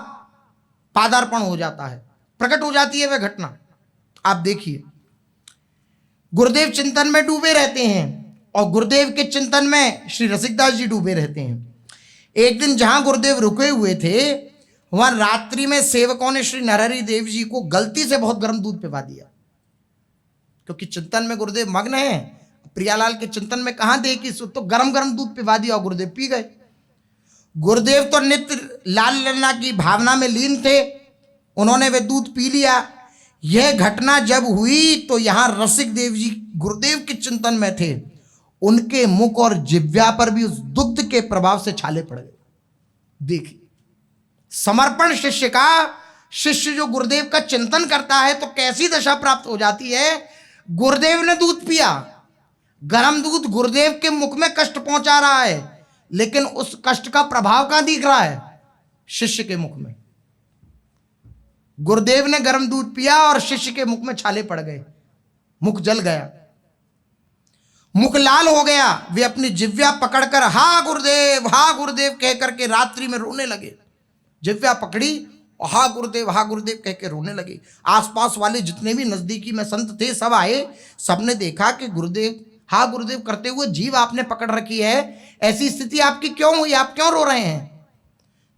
पादार्पण हो जाता है, प्रकट हो जाती है वह घटना। आप देखिए गुरुदेव चिंतन में डूबे रहते हैं और गुरुदेव के चिंतन में श्री रसिकदास जी डूबे रहते हैं। एक दिन जहां गुरुदेव रुके हुए थे वहां रात्रि में सेवकों ने श्री नरहरि देव जी को गलती से बहुत गर्म दूध पिला दिया, क्योंकि चिंतन में गुरुदेव मग्न है। प्रियालाल के चिंतन में कहां दे कि तो गरम गरम दूध पिला दिया और गुरुदेव पी गए। गुरुदेव तो नित्य लाल ललना की भावना में लीन थे, उन्होंने वे दूध पी लिया। यह घटना जब हुई तो यहां रसिकदेव जी गुरुदेव के चिंतन में थे, उनके मुख और जिह्वा पर भी उस दुग्ध के प्रभाव से छाले पड़ गए। देखिए समर्पण शिष्य का, शिष्य जो गुरुदेव का चिंतन करता है तो कैसी दशा प्राप्त हो जाती है। गुरुदेव ने दूध पिया, गरम दूध गुरुदेव के मुख में कष्ट पहुंचा रहा है, लेकिन उस कष्ट का प्रभाव कहां दिख रहा है, शिष्य के मुख में। गुरुदेव ने गरम दूध पिया और शिष्य के मुख में छाले पड़ गए, मुख जल गया, मुख लाल हो गया। वे अपनी जिह्वा पकड़कर हा गुरुदेव कह करके रात्रि में रोने लगे। जिह्वा पकड़ी और हा गुरुदेव कह के रोने लगे। आसपास वाले जितने भी नजदीकी में संत थे सब आए, सबने देखा कि गुरुदेव हा गुरुदेव करते हुए जीव आपने पकड़ रखी है, ऐसी स्थिति आपकी क्यों हुई, आप क्यों रो रहे हैं।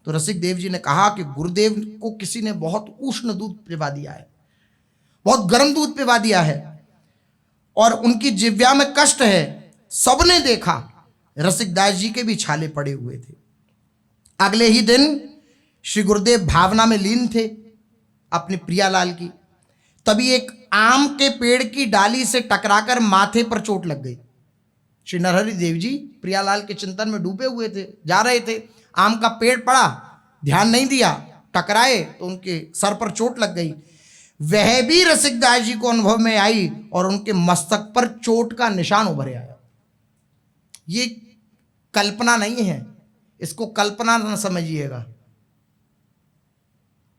तो रसिकदेव जी ने कहा कि गुरुदेव को किसी ने बहुत उष्ण दूध पिला दिया है, बहुत गर्म दूध पिला दिया है और उनकी जिह्वा में कष्ट है। सबने देखा, रसिकदास जी के भी छाले पड़े हुए थे। अगले ही दिन श्री गुरुदेव भावना में लीन थे अपने प्रियालाल की, तभी एक आम के पेड़ की डाली से टकराकर माथे पर चोट लग गई। श्री नरहरि देव जी प्रियालाल के चिंतन में डूबे हुए थे, जा रहे थे, आम का पेड़ पड़ा, ध्यान नहीं दिया, टकराए तो उनके सर पर चोट लग गई। वह भी रसिकदास जी को अनुभव में आई और उनके मस्तक पर चोट का निशान उभर आया। ये कल्पना नहीं है, इसको कल्पना न समझिएगा।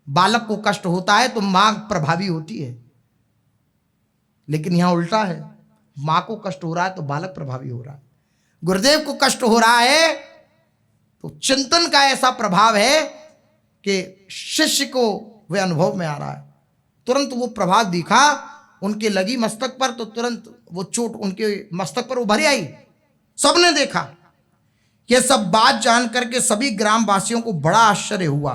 बालक को कष्ट होता है तो मां प्रभावी होती है, लेकिन यहां उल्टा है, मां को कष्ट हो रहा है तो बालक प्रभावी हो रहा है। गुरुदेव को कष्ट हो रहा है तो चिंतन का ऐसा प्रभाव है कि शिष्य को वह अनुभव में आ रहा है। तुरंत वो प्रभाव दिखा, उनके लगी मस्तक पर तो तुरंत वो चोट उनके मस्तक पर उभरी आई। सबने देखा। यह सब बात जान करके सभी ग्रामवासियों को बड़ा आश्चर्य हुआ।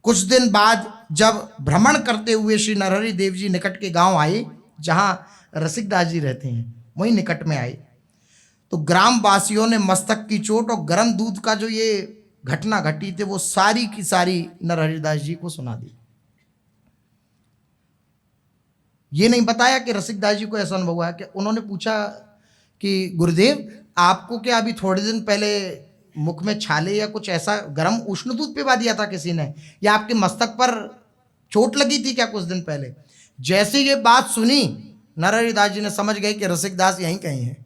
कुछ दिन बाद जब भ्रमण करते हुए श्री नरहरि देव जी निकट के गांव आए जहां रसिकदास जी रहते हैं, वहीं निकट में आए, तो ग्रामवासियों ने मस्तक की चोट और गर्म दूध का जो ये घटना घटी थी वो सारी की सारी नरहरिदास जी को सुना दी। ये नहीं बताया कि रसिकदास जी को ऐसा अनुभव हुआ कि उन्होंने पूछा कि गुरुदेव आपको क्या अभी थोड़े दिन पहले मुख में छाले या कुछ ऐसा गर्म उष्ण दूध पिला दिया था किसी ने, या आपके मस्तक पर चोट लगी थी क्या कुछ दिन पहले? जैसे ये बात सुनी नरहरि दास जी ने समझ गए कि रसिकदास यहीं कहीं है।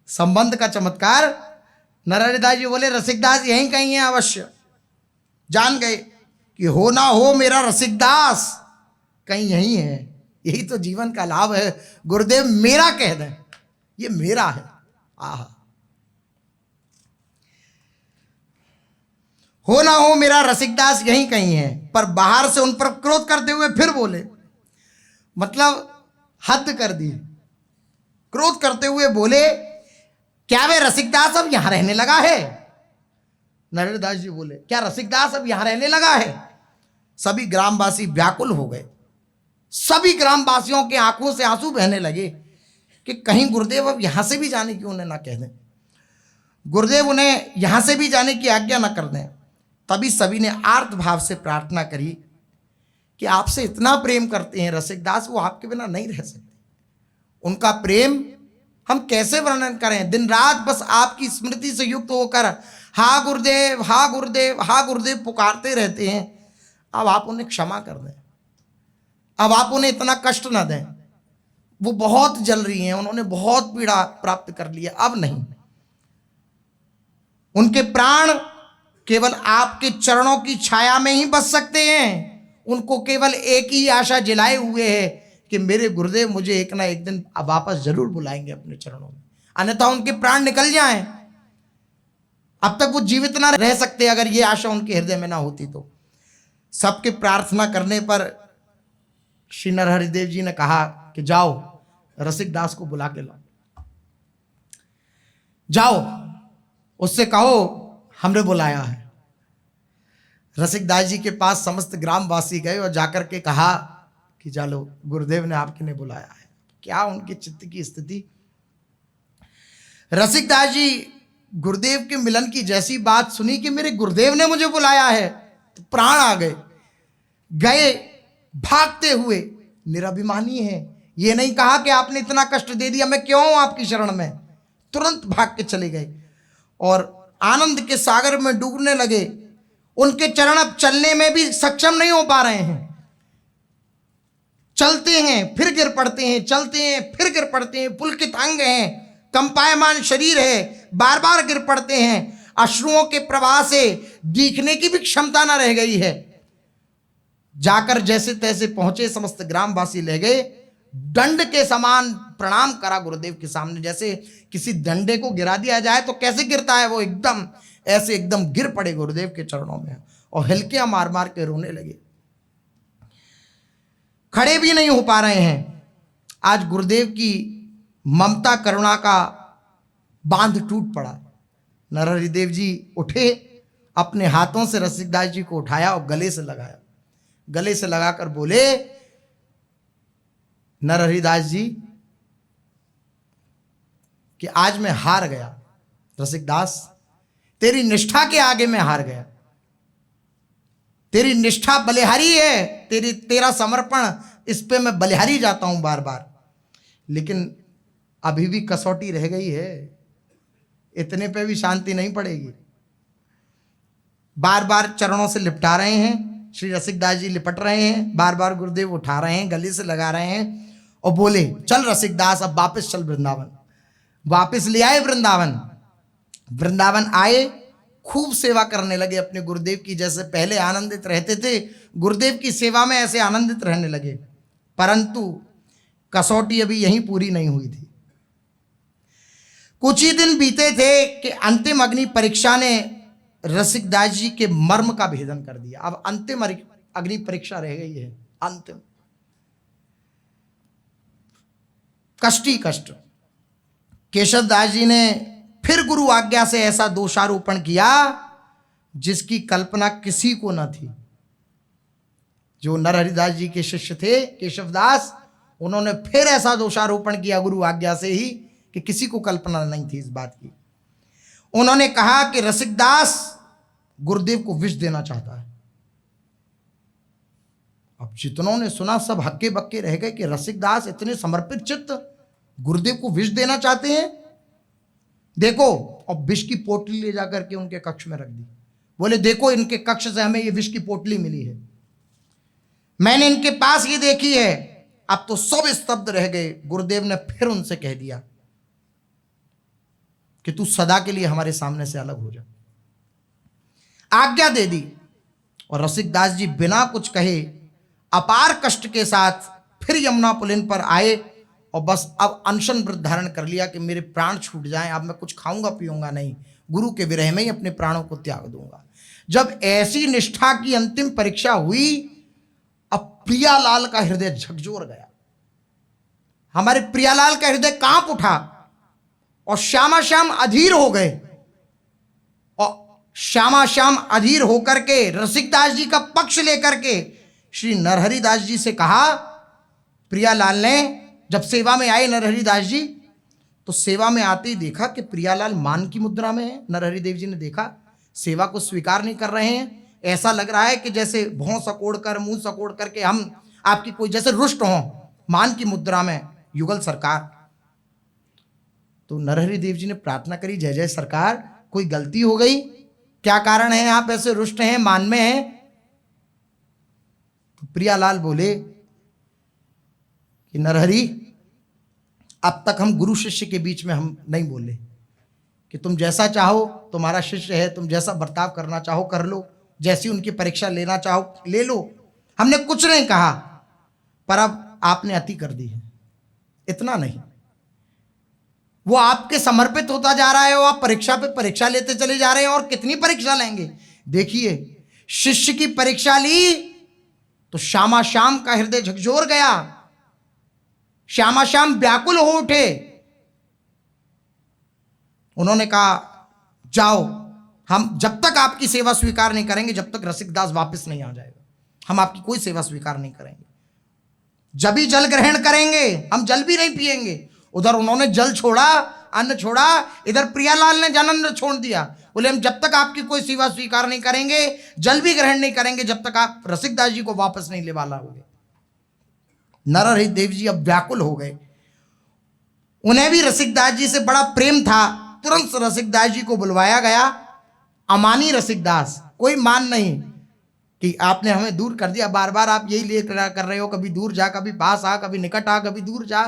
संबंध का चमत्कार। नरहरि दास जी बोले रसिकदास यहीं कहीं है अवश्य। जान गए कि हो ना हो मेरा रसिकदास कहीं यहीं है। यही तो जीवन का लाभ है। गुरुदेव मेरा कह दें, ये मेरा है। आहा, हो ना हो मेरा रसिकदास यहीं कहीं है। पर बाहर से उन पर क्रोध करते हुए फिर बोले, मतलब हद कर दी। क्रोध करते हुए बोले, क्या वे रसिकदास अब यहां रहने लगा है? नरहरि दास जी बोले, क्या रसिकदास अब यहां रहने लगा है? सभी ग्रामवासी व्याकुल हो गए। सभी ग्रामवासियों के आंखों से आंसू बहने लगे कि कहीं गुरुदेव अब यहां से भी जाने की उन्हें ना कह दें, गुरुदेव उन्हें यहां से भी जाने की आज्ञा ना कर दें। तभी सभी ने आर्त भाव से प्रार्थना करी कि आपसे इतना प्रेम करते हैं रसिकदास, वो आपके बिना नहीं रह सकते। उनका प्रेम हम कैसे वर्णन करें? दिन रात बस आपकी स्मृति से युक्त होकर हा गुरुदेव, हा गुरुदेव, हा गुरुदेव पुकारते रहते हैं। अब आप उन्हें क्षमा कर दें, अब आप उन्हें इतना कष्ट ना दें। वो बहुत जल रही हैं, उन्होंने बहुत पीड़ा प्राप्त कर लिया, अब नहीं। उनके प्राण केवल आपके चरणों की छाया में ही बस सकते हैं। उनको केवल एक ही आशा जलाए हुए है कि मेरे गुरुदेव मुझे एक ना एक दिन वापस जरूर बुलाएंगे अपने चरणों में, अन्यथा उनके प्राण निकल जाएं। अब तक वो जीवित ना रह सकते अगर ये आशा उनके हृदय में ना होती तो। सबके प्रार्थना करने पर श्री नरहरि देव जी ने कहा कि जाओ रसिकदास को बुला के लाओ, जाओ उससे कहो हमने बुलाया है। रसिकदास जी के पास समस्त ग्रामवासी गए और जाकर के कहा कि चलो गुरुदेव ने आपके ने बुलाया है। क्या उनके चित्त की स्थिति! रसिकदास जी गुरुदेव के मिलन की जैसी बात सुनी कि मेरे गुरुदेव ने मुझे बुलाया है, तो प्राण आ गए। गए भागते हुए, निराभिमानी है, ये नहीं कहा कि आपने इतना कष्ट दे दिया, मैं क्यों हूं आपकी शरण में। तुरंत भाग के चले गए और आनंद के सागर में डूबने लगे। उनके चरण अब चलने में भी सक्षम नहीं हो पा रहे हैं। चलते हैं फिर गिर पड़ते हैं, चलते हैं फिर गिर पड़ते हैं। पुलकित अंग हैं, कंपायमान शरीर है, बार बार गिर पड़ते हैं। अश्रुओं के प्रवाह से दिखने की भी क्षमता ना रह गई है। जाकर जैसे तैसे पहुंचे, समस्त ग्रामवासी ले गए। दंड के समान प्रणाम करा गुरुदेव के सामने। जैसे किसी डंडे को गिरा दिया जाए तो कैसे गिरता है, वो एकदम ऐसे एकदम गिर पड़े गुरुदेव के चरणों में और हिलकियां मार मार के रोने लगे। खड़े भी नहीं हो पा रहे हैं। आज गुरुदेव की ममता करुणा का बांध टूट पड़ा। नरहरि देव जी उठे, अपने हाथों से रसिकदास जी को उठाया और गले से लगाया। गले से लगाकर बोले, नरहरि दास जी कि आज मैं हार गया। रसिकदास, तेरी निष्ठा के आगे मैं हार गया। तेरी निष्ठा बलिहारी है, तेरा समर्पण, इस पे मैं बलिहारी जाता हूं बार बार, लेकिन अभी भी कसौटी रह गई है। इतने पे भी शांति नहीं पड़ेगी। बार बार चरणों से लिपटा रहे हैं, श्री रसिकदास जी लिपट रहे हैं, बार बार गुरुदेव उठा रहे हैं, गले से लगा रहे हैं और बोले, चल रसिकदास अब वापस चल वृंदावन। वापस ले आए वृंदावन। वृंदावन आए, खूब सेवा करने लगे अपने गुरुदेव की। जैसे पहले आनंदित रहते थे, गुरुदेव की सेवा में ऐसे आनंदित रहने लगे। परंतु कसौटी अभी यहीं पूरी नहीं हुई थी। कुछ ही दिन बीते थे कि अंतिम अग्नि परीक्षा ने रसिकदास जी के मर्म का भेदन कर दिया। अब अंतिम अग्नि परीक्षा रह गई है, अंतिम कष्टी कष्ट। केशवदास जी ने फिर गुरु आज्ञा से ऐसा दोषारोपण किया जिसकी कल्पना किसी को न थी। जो नरहरिदास जी के शिष्य थे केशवदास, उन्होंने फिर ऐसा दोषारोपण किया गुरु आज्ञा से ही कि किसी को कल्पना नहीं थी इस बात की। उन्होंने कहा कि रसिकदास गुरुदेव को विष देना चाहता है। अब जितनों ने सुना सब हक्के बक्के रह गए कि रसिकदास इतने समर्पित चित्त गुरुदेव को विष देना चाहते हैं। देखो, और विष की पोटली ले जाकर के उनके कक्ष में रख दी। बोले देखो इनके कक्ष से हमें ये विष की पोटली मिली है, मैंने इनके पास ये देखी है। अब तो सब स्तब्ध रह गए। गुरुदेव ने फिर उनसे कह दिया कि तू सदा के लिए हमारे सामने से अलग हो जा। आज्ञा दे दी और रसिकदास जी बिना कुछ कहे अपार कष्ट के साथ फिर यमुना पुलिन पर आए और बस अब अनशन व्रत धारण कर लिया कि मेरे प्राण छूट जाएं, अब मैं कुछ खाऊंगा पीऊंगा नहीं, गुरु के विरह में ही अपने प्राणों को त्याग दूंगा। जब ऐसी निष्ठा की अंतिम परीक्षा हुई, अब प्रियालाल का हृदय झकझोर गया। हमारे प्रियालाल का हृदय कांप उठा और श्यामा श्याम अधीर हो गए। और श्यामा श्याम अधीर होकर के रसिकदास जी का पक्ष लेकर के श्री नरहरिदास जी से कहा। प्रियालाल ने जब सेवा में आए नरहरिदास जी, तो सेवा में आते ही देखा कि प्रियालाल मान की मुद्रा में है। नरहरिदेव जी ने देखा सेवा को स्वीकार नहीं कर रहे हैं, ऐसा लग रहा है कि जैसे भौं सकोड़ कर मुंह सकोड़ करके हम आपकी कोई जैसे रुष्ट हों, मान की मुद्रा में युगल सरकार। तो नरहरिदेव जी ने प्रार्थना करी, जय जय सरकार, कोई गलती हो गई, क्या कारण है आप ऐसे रुष्ट हैं, मान में हैं? तो प्रियालाल बोले कि नरहरि, अब तक हम गुरु शिष्य के बीच में हम नहीं बोले कि तुम जैसा चाहो, तुम्हारा शिष्य है, तुम जैसा बर्ताव करना चाहो कर लो, जैसी उनकी परीक्षा लेना चाहो ले लो, हमने कुछ नहीं कहा। पर अब आपने अति कर दी है। इतना नहीं, वो आपके समर्पित होता जा रहा है और आप परीक्षा पे परीक्षा लेते चले जा रहे हैं। और कितनी परीक्षा लेंगे? देखिए, शिष्य की परीक्षा ली तो श्यामा श्याम का हृदय झकझोर गया, श्यामा श्याम व्याकुल हो उठे। उन्होंने कहा जाओ, हम जब तक आपकी सेवा स्वीकार नहीं करेंगे, जब तक रसिकदास वापस नहीं आ जाएगा, हम आपकी कोई सेवा स्वीकार नहीं करेंगे। जब ही जल ग्रहण करेंगे, हम जल भी नहीं पिएंगे। उधर उन्होंने जल छोड़ा, अन्न छोड़ा, इधर प्रियालाल ने जन छोड़ दिया। बोले हम जब तक आपकी कोई सेवा स्वीकार नहीं करेंगे, जल भी ग्रहण नहीं करेंगे, जब तक आप रसिकदास जी को वापस नहीं ले वाला होगे। नरहरिदेव जी अब व्याकुल हो गए। उन्हें भी रसिकदास जी से बड़ा प्रेम था। तुरंत रसिकदास जी को बुलवाया गया। अमानी रसिकदास, कोई मान नहीं कि आपने हमें दूर कर दिया, बार बार आप यही ले कर रहे हो, कभी दूर जा, कभी पास आ, कभी निकट आ, कभी दूर जा,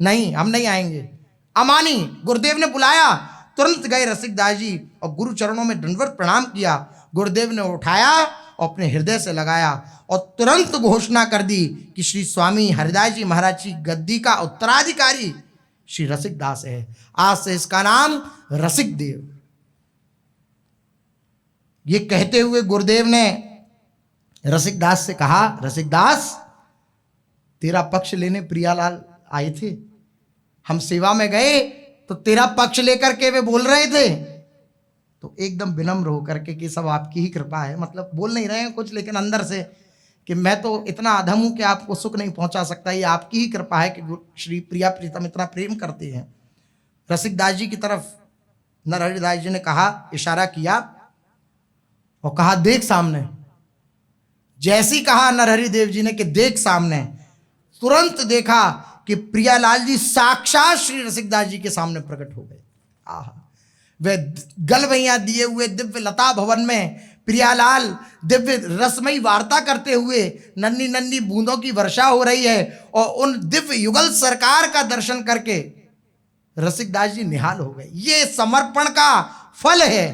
नहीं हम नहीं आएंगे। अमानी, गुरुदेव ने बुलाया, तुरंत गए रसिकदास जी और गुरु चरणों में दंडवत प्रणाम किया। गुरुदेव ने उठाया और अपने हृदय से लगाया और तुरंत घोषणा कर दी कि श्री स्वामी हरिदास जी महाराज की गद्दी का उत्तराधिकारी श्री रसिकदास है। आज से इसका नाम रसिक देव। ये कहते हुए गुरुदेव ने रसिकदास से कहा, रसिकदास, तेरा पक्ष लेने प्रियालाल आए थे, हम सेवा में गए तो तेरा पक्ष लेकर के वे बोल रहे थे, तो एकदम विनम्र होकर के कि सब आपकी ही कृपा है, मतलब बोल नहीं रहे हैं कुछ, लेकिन अंदर से कि मैं तो इतना अधम हूं कि आपको सुख नहीं पहुंचा सकता, ये आपकी ही कृपा है कि श्री प्रिया प्रीतम इतना प्रेम करते हैं। रसिकदास जी की तरफ नरहरिदास जी ने कहा, इशारा किया और कहा देख सामने। जैसी कहा नरहरिदेव जी ने कि देख सामने, तुरंत देखा कि प्रियालाल जी साक्षात श्री रसिकदास जी के सामने प्रकट हो गए। आहा, वे गलवैया दिए हुए दिव्य लता भवन में प्रियालाल दिव्य रसमयी वार्ता करते हुए, नन्ही नन्ही बूंदों की वर्षा हो रही है और उन दिव्य युगल सरकार का दर्शन करके रसिकदास जी निहाल हो गए। ये समर्पण का फल है।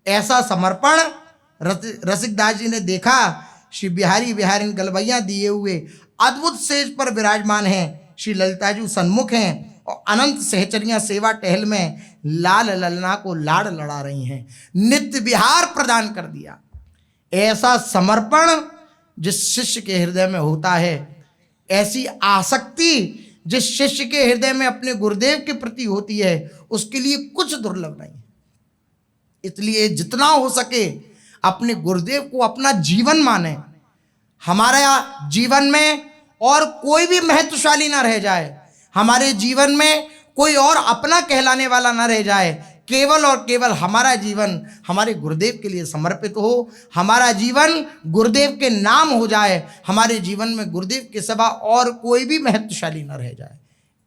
ऐसा समर्पण रसिकदास जी ने देखा। श्री बिहारी बिहारी गलवैया दिए हुए अद्भुत सेज पर विराजमान हैं। श्री ललिताजू सन्मुख हैं और अनंत सहचरियां सेवा टहल में लाल ललना को लाड़ लड़ा रही हैं। नित्य विहार प्रदान कर दिया। ऐसा समर्पण जिस शिष्य के हृदय में होता है, ऐसी आसक्ति जिस शिष्य के हृदय में अपने गुरुदेव के प्रति होती है, उसके लिए कुछ दुर्लभ नहीं। इसलिए जितना हो सके अपने गुरुदेव को अपना जीवन माने। हमारा जीवन में और कोई भी महत्वशाली ना रह जाए, हमारे जीवन में कोई और अपना कहलाने वाला ना रह जाए। केवल और केवल हमारा जीवन हमारे गुरुदेव के लिए समर्पित हो, हमारा जीवन गुरुदेव के नाम हो जाए, हमारे जीवन में गुरुदेव के सिवा और कोई भी महत्वशाली ना रह जाए।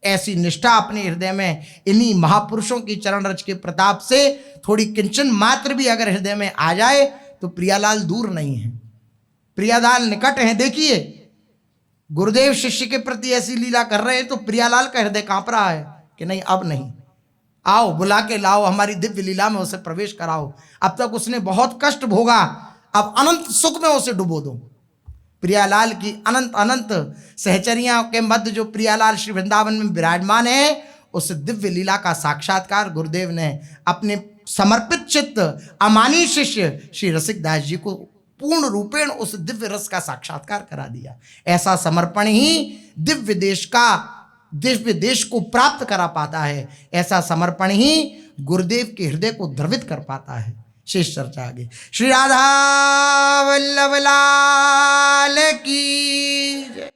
ऐसी निष्ठा अपने हृदय में इन्हीं महापुरुषों की चरण रज के प्रताप से थोड़ी किंचन मात्र भी अगर हृदय में आ जाए तो प्रियालाल दूर नहीं है, प्रियालाल निकट है। देखिए गुरुदेव शिष्य के प्रति ऐसी लीला कर रहे हैं तो प्रियालाल का हृदय कांप रहा है कि नहीं अब नहीं, आओ बुला के लाओ, हमारी दिव्य लीला में उसे प्रवेश कराओ। अब तक उसने बहुत कष्ट भोगा, अब अनंत सुख में उसे डुबो दो। प्रियालाल की अनंत अनंत सहचरियां के मध्य जो प्रियालाल श्री वृंदावन में विराजमान है, उस दिव्य लीला का साक्षात्कार गुरुदेव ने अपने समर्पित चित्त अमानी शिष्य श्री रसिकदास जी को पूर्ण रूपेण उस दिव्य रस का साक्षात्कार करा दिया। ऐसा समर्पण ही दिव्य देश को प्राप्त करा पाता है, ऐसा समर्पण ही गुरुदेव के हृदय को द्रवित कर पाता है। शेष चर्चा आगे। श्री राधा वल्लभ लाल की जय।